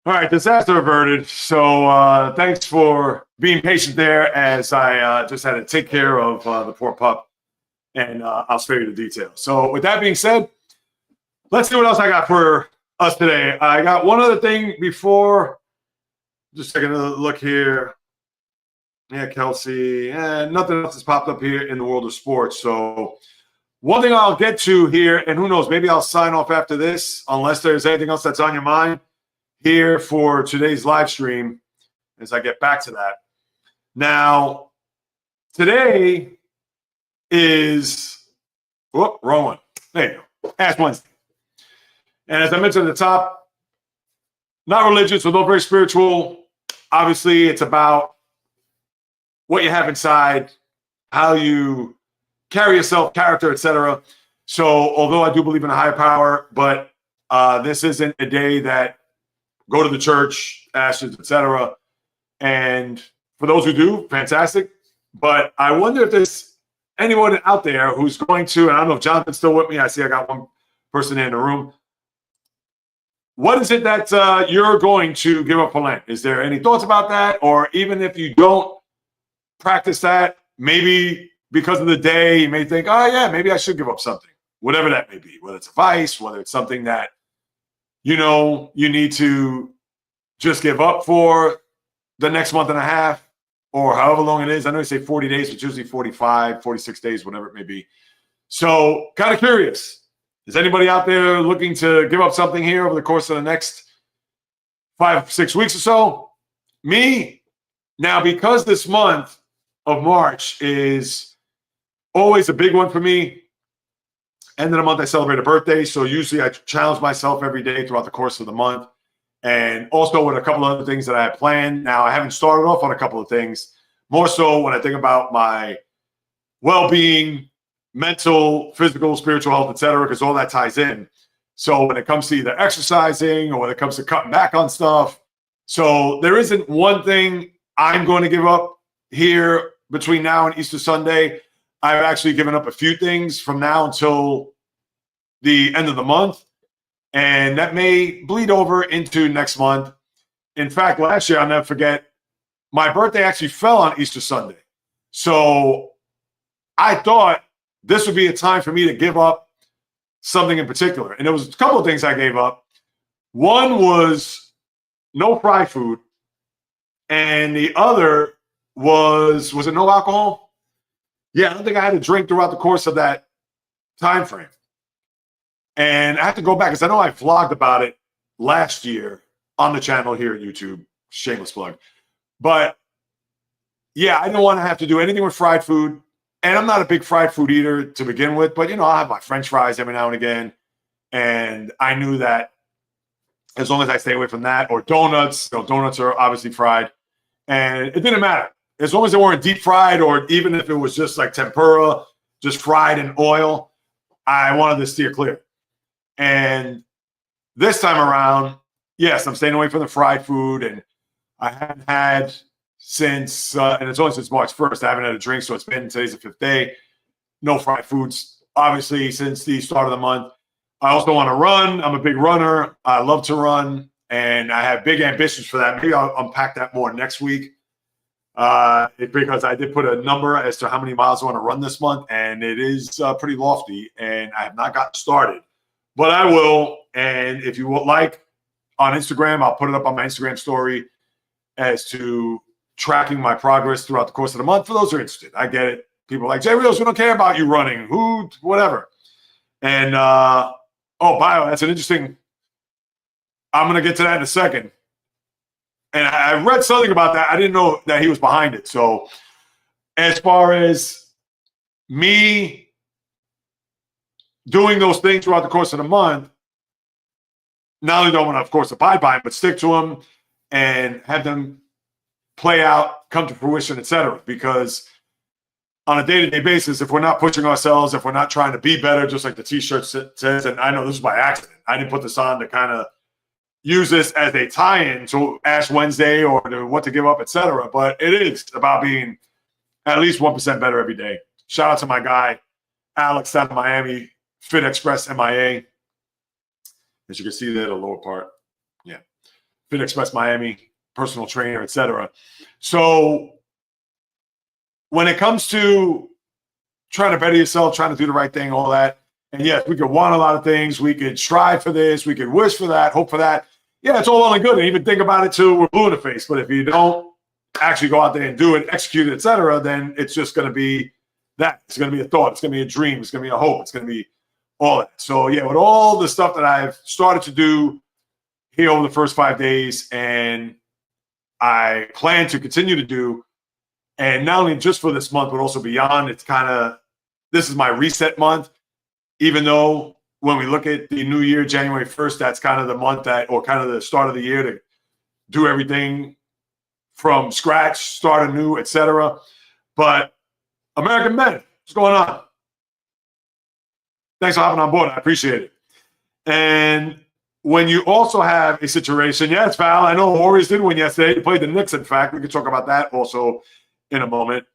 All right, disaster averted. So thanks for being patient there as I just had to take care of the poor pup, and I'll spare you the details. So with that being said, let's see what else I got for us today. I got one other thing before. Just taking a look here. Yeah, Kelsey. Nothing else has popped up here in the world of sports. So one thing I'll get to here, and who knows, maybe I'll sign off after this, unless there's anything else that's on your mind here for today's live stream as I get back to that. Now, today is, wrong one. There you go. Ash Wednesday. And as I mentioned at the top, not religious, although very spiritual. Obviously, it's about what you have inside, how you carry yourself, character, etc. So, although I do believe in a higher power, but this isn't a day that go to the church, ashes, etc. And for those who do, fantastic. But I wonder if there's anyone out there who's going to, and I don't know if Jonathan's still with me. I see I got one person in the room. What is it that you're going to give up for Lent? Is there any thoughts about that? Or even if you don't practice that, maybe because of the day, you may think, oh, yeah, maybe I should give up something, whatever that may be, whether it's a vice, whether it's something that, you know, you need to just give up for the next month and a half or however long it is. I know you say 40 days, but it's usually 45, 46 days, whatever it may be. So kind of curious. Is anybody out there looking to give up something here over the course of the next 5-6 weeks or so? Me? Now, because this month of March is always a big one for me, end of the month I celebrate a birthday, so usually I challenge myself every day throughout the course of the month, and also with a couple of other things that I have planned. Now, I haven't started off on a couple of things, more so when I think about my well-being, mental, physical, spiritual health, etc., because all that ties in. So when it comes to either exercising or when it comes to cutting back on stuff, so there isn't one thing I'm going to give up here between now and Easter Sunday. I've actually given up a few things from now until the end of the month, and that may bleed over into next month. In fact, last year, I'll never forget, my birthday actually fell on Easter Sunday. So I thought this would be a time for me to give up something in particular. And there was a couple of things I gave up. One was no fried food. And the other was it no alcohol? Yeah, I don't think I had a drink throughout the course of that time frame. And I have to go back because I know I vlogged about it last year on the channel here at YouTube. Shameless plug. But yeah, I didn't want to have to do anything with fried food. And I'm not a big fried food eater to begin with, but, you know, I have my French fries every now and again. And I knew that as long as I stay away from that, or donuts, you know, donuts are obviously fried. And it didn't matter. As long as they weren't deep fried, or even if it was just like tempura, just fried in oil, I wanted to steer clear. And this time around, yes, I'm staying away from the fried food. And I haven't had since, and it's only since March 1st, I haven't had a drink, so today's the 5th day. No fried foods, obviously, since the start of the month. I also want to run. I'm a big runner. I love to run, and I have big ambitions for that. Maybe I'll unpack that more next week, because I did put a number as to how many miles I want to run this month, and it is pretty lofty, and I have not gotten started. But I will, and if you would like, on Instagram, I'll put it up on my Instagram story as to tracking my progress throughout the course of the month. For those who are interested, I get it. People are like, Jay Rios, we don't care about you running. Who, whatever. And, Bio, that's an interesting, I'm going to get to that in a second. And I read something about that. I didn't know that he was behind it. So as far as me doing those things throughout the course of the month, not only do I want to, of course, abide by them, but stick to them and have them play out, come to fruition, etc. Because on a day-to-day basis, if we're not pushing ourselves, if we're not trying to be better, just like the T-shirt says, and I know this is by accident. I didn't put this on to kind of use this as a tie-in to Ash Wednesday or to what to give up, etc. But it is about being at least 1% better every day. Shout out to my guy, Alex, down in Miami, Fit Express MIA. As you can see there, the lower part. Yeah. Fit Express Miami, personal trainer, etc. So when it comes to trying to better yourself, trying to do the right thing, all that, and yes, we could want a lot of things. We could strive for this. We could wish for that, hope for that. Yeah, it's all well and good. And even think about it till we're blue in the face. But if you don't actually go out there and do it, execute it, etc., then it's just going to be that. It's going to be a thought. It's going to be a dream. It's going to be a hope. It's going to be all that. So, yeah, with all the stuff that I've started to do here over the first 5 days, and I plan to continue to do, and not only just for this month, but also beyond, it's kind of, this is my reset month. Even though when we look at the new year, January 1st, that's kind of the month that, or kind of the start of the year to do everything from scratch, start anew, etc. But American men, what's going on? Thanks for hopping on board. I appreciate it. And when you also have a situation, yes, Val, I know the Warriors did win yesterday. They played the Knicks, in fact. We could talk about that also in a moment.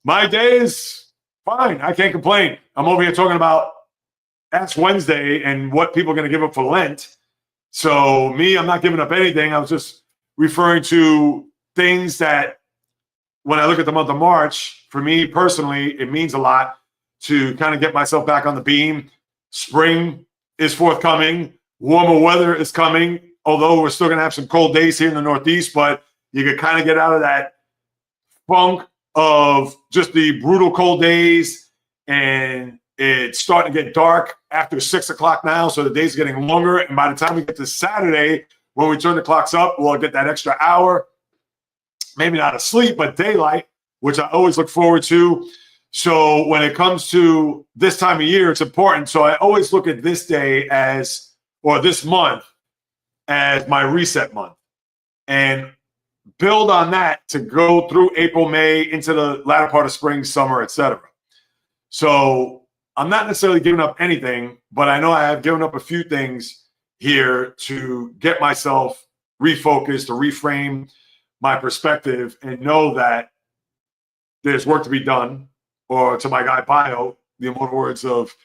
My day is fine. I can't complain. I'm over here talking about Ash Wednesday and what people are going to give up for Lent. So me, I'm not giving up anything. I was just referring to things that when I look at the month of March, for me personally, it means a lot to kind of get myself back on the beam. Spring is forthcoming. Warmer weather is coming, although we're still going to have some cold days here in the Northeast, but you can kind of get out of that funk of just the brutal cold days, and it's starting to get dark after 6 o'clock now, so the days are getting longer. And by the time we get to Saturday, when we turn the clocks up, we'll get that extra hour, maybe not of sleep, but daylight, which I always look forward to. So when it comes to this time of year, it's important. So I always look at this day as, or this month, as my reset month, and build on that to go through April, May, into the latter part of spring, summer, etc. So I'm not necessarily giving up anything, but I know I have given up a few things here to get myself refocused, to reframe my perspective, and know that there's work to be done. Or to my guy Bio, the immortal words of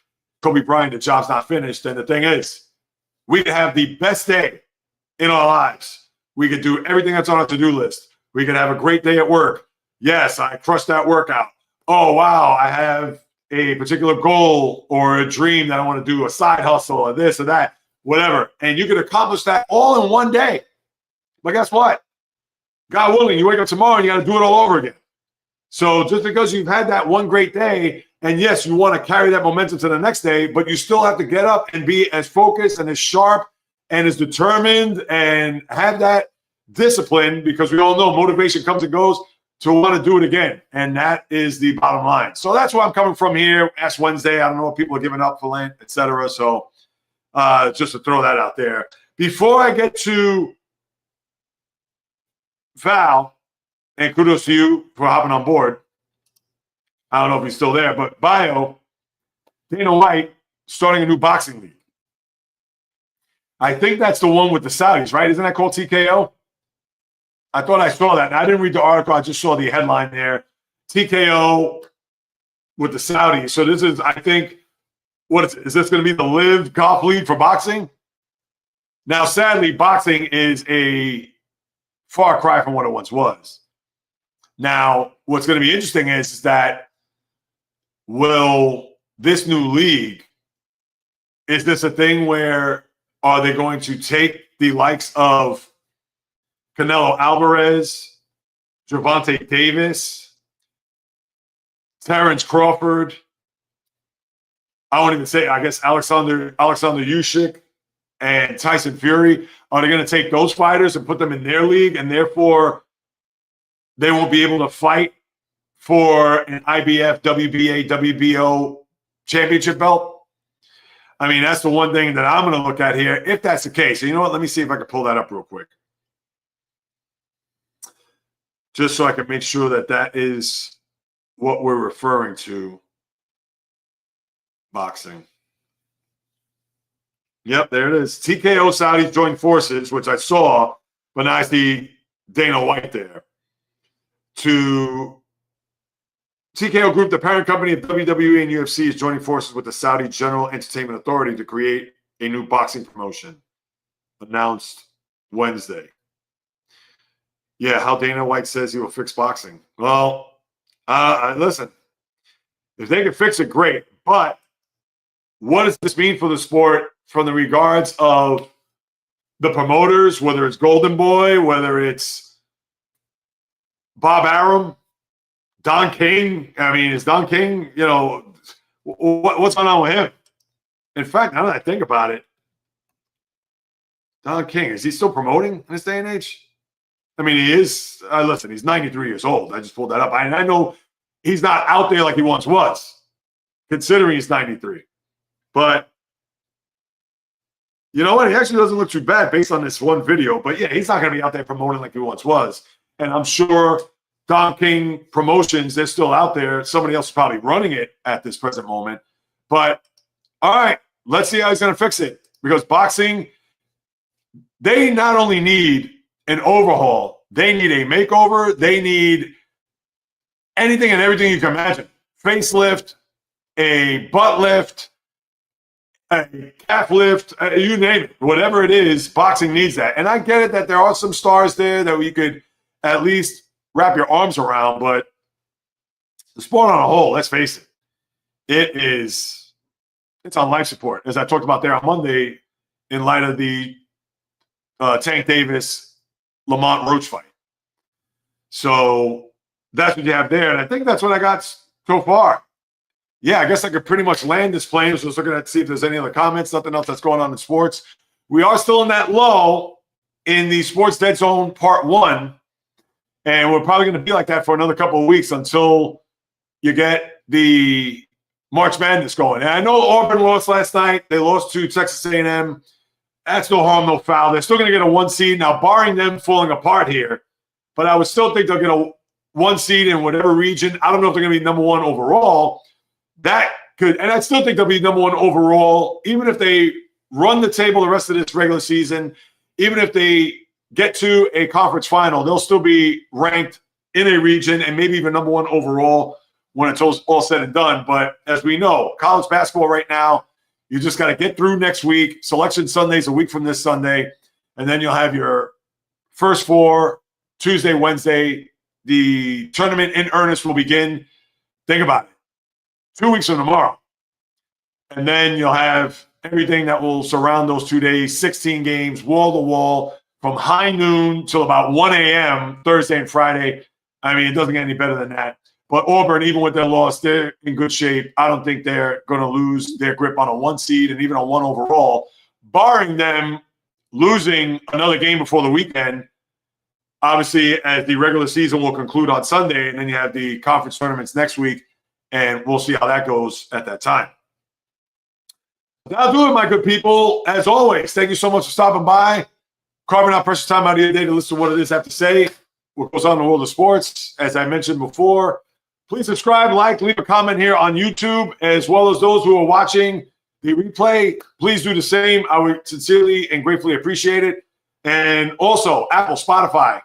Kobe Bryant, the job's not finished. And the thing is, we could have the best day in our lives. We could do everything that's on our to-do list. We could have a great day at work. Yes, I crushed that workout. Oh, wow, I have a particular goal or a dream that I want to do, a side hustle or this or that, whatever. And you could accomplish that all in one day. But guess what? God willing, you wake up tomorrow and you got to do it all over again. So just because you've had that one great day, and yes, you want to carry that momentum to the next day, but you still have to get up and be as focused and as sharp and as determined and have that discipline, because we all know motivation comes and goes, to want to do it again. And that is the bottom line. So that's where I'm coming from here. Ash Wednesday. I don't know if people are giving up for Lent, etc. So just to throw that out there. Before I get to Val, and kudos to you for hopping on board. I don't know if he's still there, but Bio, Dana White, starting a new boxing league. I think that's the one with the Saudis, right? Isn't that called TKO? I thought I saw that. And I didn't read the article. I just saw the headline there. TKO with the Saudis. So this is, I think, what is this going to be, the Live Golf League for boxing? Now, sadly, boxing is a far cry from what it once was. Now, what's going to be interesting is that will this new league, is this a thing where are they going to take the likes of Canelo Alvarez, Gervonta Davis, Terrence Crawford, I won't even say, I guess Alexander Usyk and Tyson Fury, are they going to take those fighters and put them in their league, and therefore they won't be able to fight for an IBF, WBA, WBO championship belt? I mean, that's the one thing that I'm going to look at here, if that's the case. So you know what? Let me see if I can pull that up real quick, just so I can make sure that that is what we're referring to. Boxing. Yep, there it is. TKO Saudis join forces, which I saw, but now I see Dana White there. To TKO Group, the parent company of WWE and UFC, is joining forces with the Saudi General Entertainment Authority to create a new boxing promotion, announced Wednesday. Yeah, how Dana White says he will fix boxing. Well, listen, if they can fix it, great. But what does this mean for the sport from the regards of the promoters, whether it's Golden Boy, whether it's Bob Arum, Don King? I mean, is Don King, what's going on with him? In fact, now that I think about it, Don King, is he still promoting in this day and age? I mean, he is. Listen, he's 93 years old. I just pulled that up. I know he's not out there like he once was, considering he's 93. But you know what? He actually doesn't look too bad based on this one video. But yeah, he's not going to be out there promoting like he once was. And I'm sure Don King Promotions, they're still out there. Somebody else is probably running it at this present moment. But all right, let's see how he's going to fix it. Because boxing, they not only need an overhaul, they need a makeover. They need anything and everything you can imagine. Facelift, a butt lift, a calf lift, you name it. Whatever it is, boxing needs that. And I get it that there are some stars there that we could at least wrap your arms around, but the sport on a whole, let's face it, it's on life support, as I talked about there on Monday in light of the Tank Davis Lamont Roach fight. So that's what you have there. And I think that's what I got so far. Yeah, I guess I could pretty much land this plane. So I was looking at see if there's any other comments, nothing else that's going on in sports. We are still in that lull in the Sports Dead Zone Part 1. And we're probably going to be like that for another couple of weeks until you get the March Madness going. And I know Auburn lost last night. They lost to Texas A&M. That's no harm, no foul. They're still going to get a 1 seed. Now, barring them falling apart here, but I would still think they'll get a 1 seed in whatever region. I don't know if they're going to be number 1 overall. That could, and I still think they'll be number 1 overall, even if they run the table the rest of this regular season, even if they get to a conference final, they'll still be ranked in a region and maybe even number 1 overall when it's all said and done. But as we know, college basketball right now, you just got to get through next week. Selection Sunday's a week from this Sunday, and then you'll have your first 4, Tuesday, Wednesday. The tournament in earnest will begin. Think about it. 2 weeks from tomorrow. And then you'll have everything that will surround those 2 days, 16 games, wall to wall, from high noon till about 1 a.m. Thursday and Friday. I mean, it doesn't get any better than that. But Auburn, even with their loss, they're in good shape. I don't think they're going to lose their grip on a 1 seed and even a 1 overall, barring them losing another game before the weekend. Obviously, as the regular season will conclude on Sunday, and then you have the conference tournaments next week, and we'll see how that goes at that time. That'll do it, my good people. As always, thank you so much for stopping by. Carving out precious time out of your day to listen to what it is I have to say, what goes on in the world of sports. As I mentioned before, please subscribe, like, leave a comment here on YouTube, as well as those who are watching the replay. Please do the same. I would sincerely and gratefully appreciate it. And also, Apple, Spotify,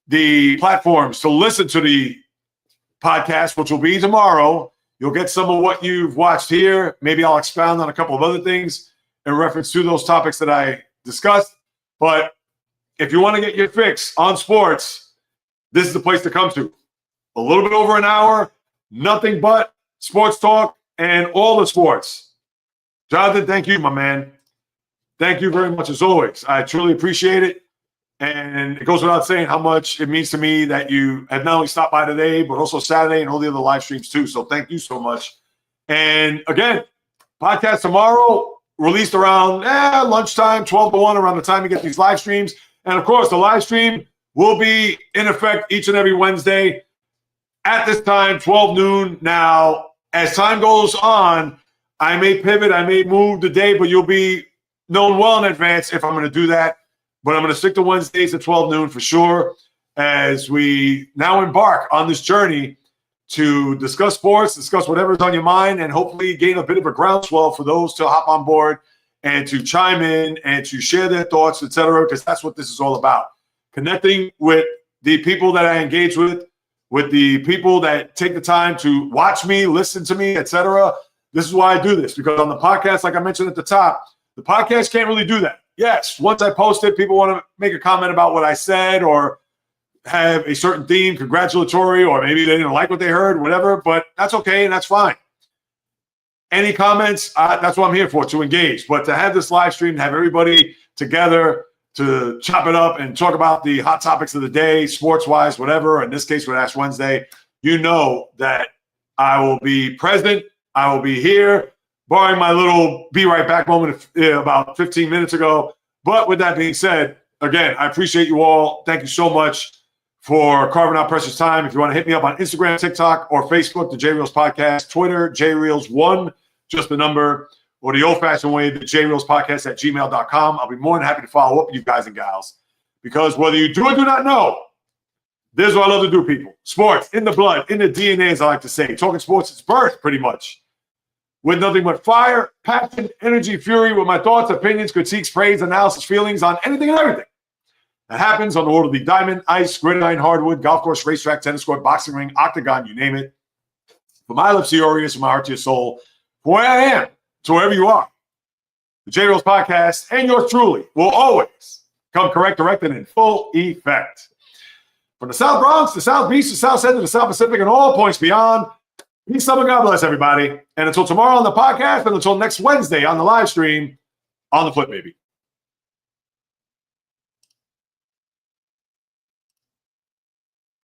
the platforms to listen to the podcast, which will be tomorrow. You'll get some of what you've watched here. Maybe I'll expound on a couple of other things in reference to those topics that I discussed. But if you want to get your fix on sports, this is the place to come to. A little bit over an hour, nothing but sports talk and all the sports. Jonathan, thank you, my man. Thank you very much as always. I truly appreciate it. And it goes without saying how much it means to me that you have not only stopped by today, but also Saturday and all the other live streams too. So thank you so much. And again, podcast tomorrow, released around lunchtime, 12 to 1, around the time you get these live streams. And of course, the live stream will be in effect each and every Wednesday at this time, 12 noon. Now, as time goes on, I may pivot, I may move the day, but you'll be known well in advance if I'm going to do that. But I'm going to stick to Wednesdays at 12 noon for sure, as we now embark on this journey to discuss sports, discuss whatever's on your mind, and hopefully gain a bit of a groundswell for those to hop on board and to chime in and to share their thoughts, etc., because that's what this is all about. Connecting with the people that I engage with the people that take the time to watch me, listen to me, etc. This is why I do this, because on the podcast, like I mentioned at the top, the podcast can't really do that. Yes, once I post it, people want to make a comment about what I said or have a certain theme, congratulatory, or maybe they didn't like what they heard, whatever, but that's okay and that's fine. Any comments? That's what I'm here for, to engage. But to have this live stream, to have everybody together to chop it up and talk about the hot topics of the day, sports-wise, whatever, in this case with Ash Wednesday, you know that I will be present. I will be here, barring my little be right back moment about 15 minutes ago. But with that being said, again, I appreciate you all. Thank you so much for carving out precious time. If you want to hit me up on Instagram, TikTok, or Facebook, the J Reels Podcast, Twitter, JReels1, just the number, or the old-fashioned way, the jreelspodcast@gmail.com. I'll be more than happy to follow up with you guys and gals, because whether you do or do not know, this is what I love to do, people. Sports, in the blood, in the DNA, as I like to say. Talking sports is birth, pretty much. With nothing but fire, passion, energy, fury, with my thoughts, opinions, critiques, praise, analysis, feelings on anything and everything that happens on the world of the diamond, ice, gridiron, hardwood, golf course, racetrack, tennis court, boxing ring, octagon, you name it. From my lips to your ears, from my heart to your soul, from where I am to wherever you are, the J Reels Podcast and yours truly will always come correct, direct, and in full effect. From the South Bronx, the South Beach, the South End, the South Pacific, and all points beyond, peace, love, and God bless everybody. And until tomorrow on the podcast, and until next Wednesday on the live stream, on the flip, baby.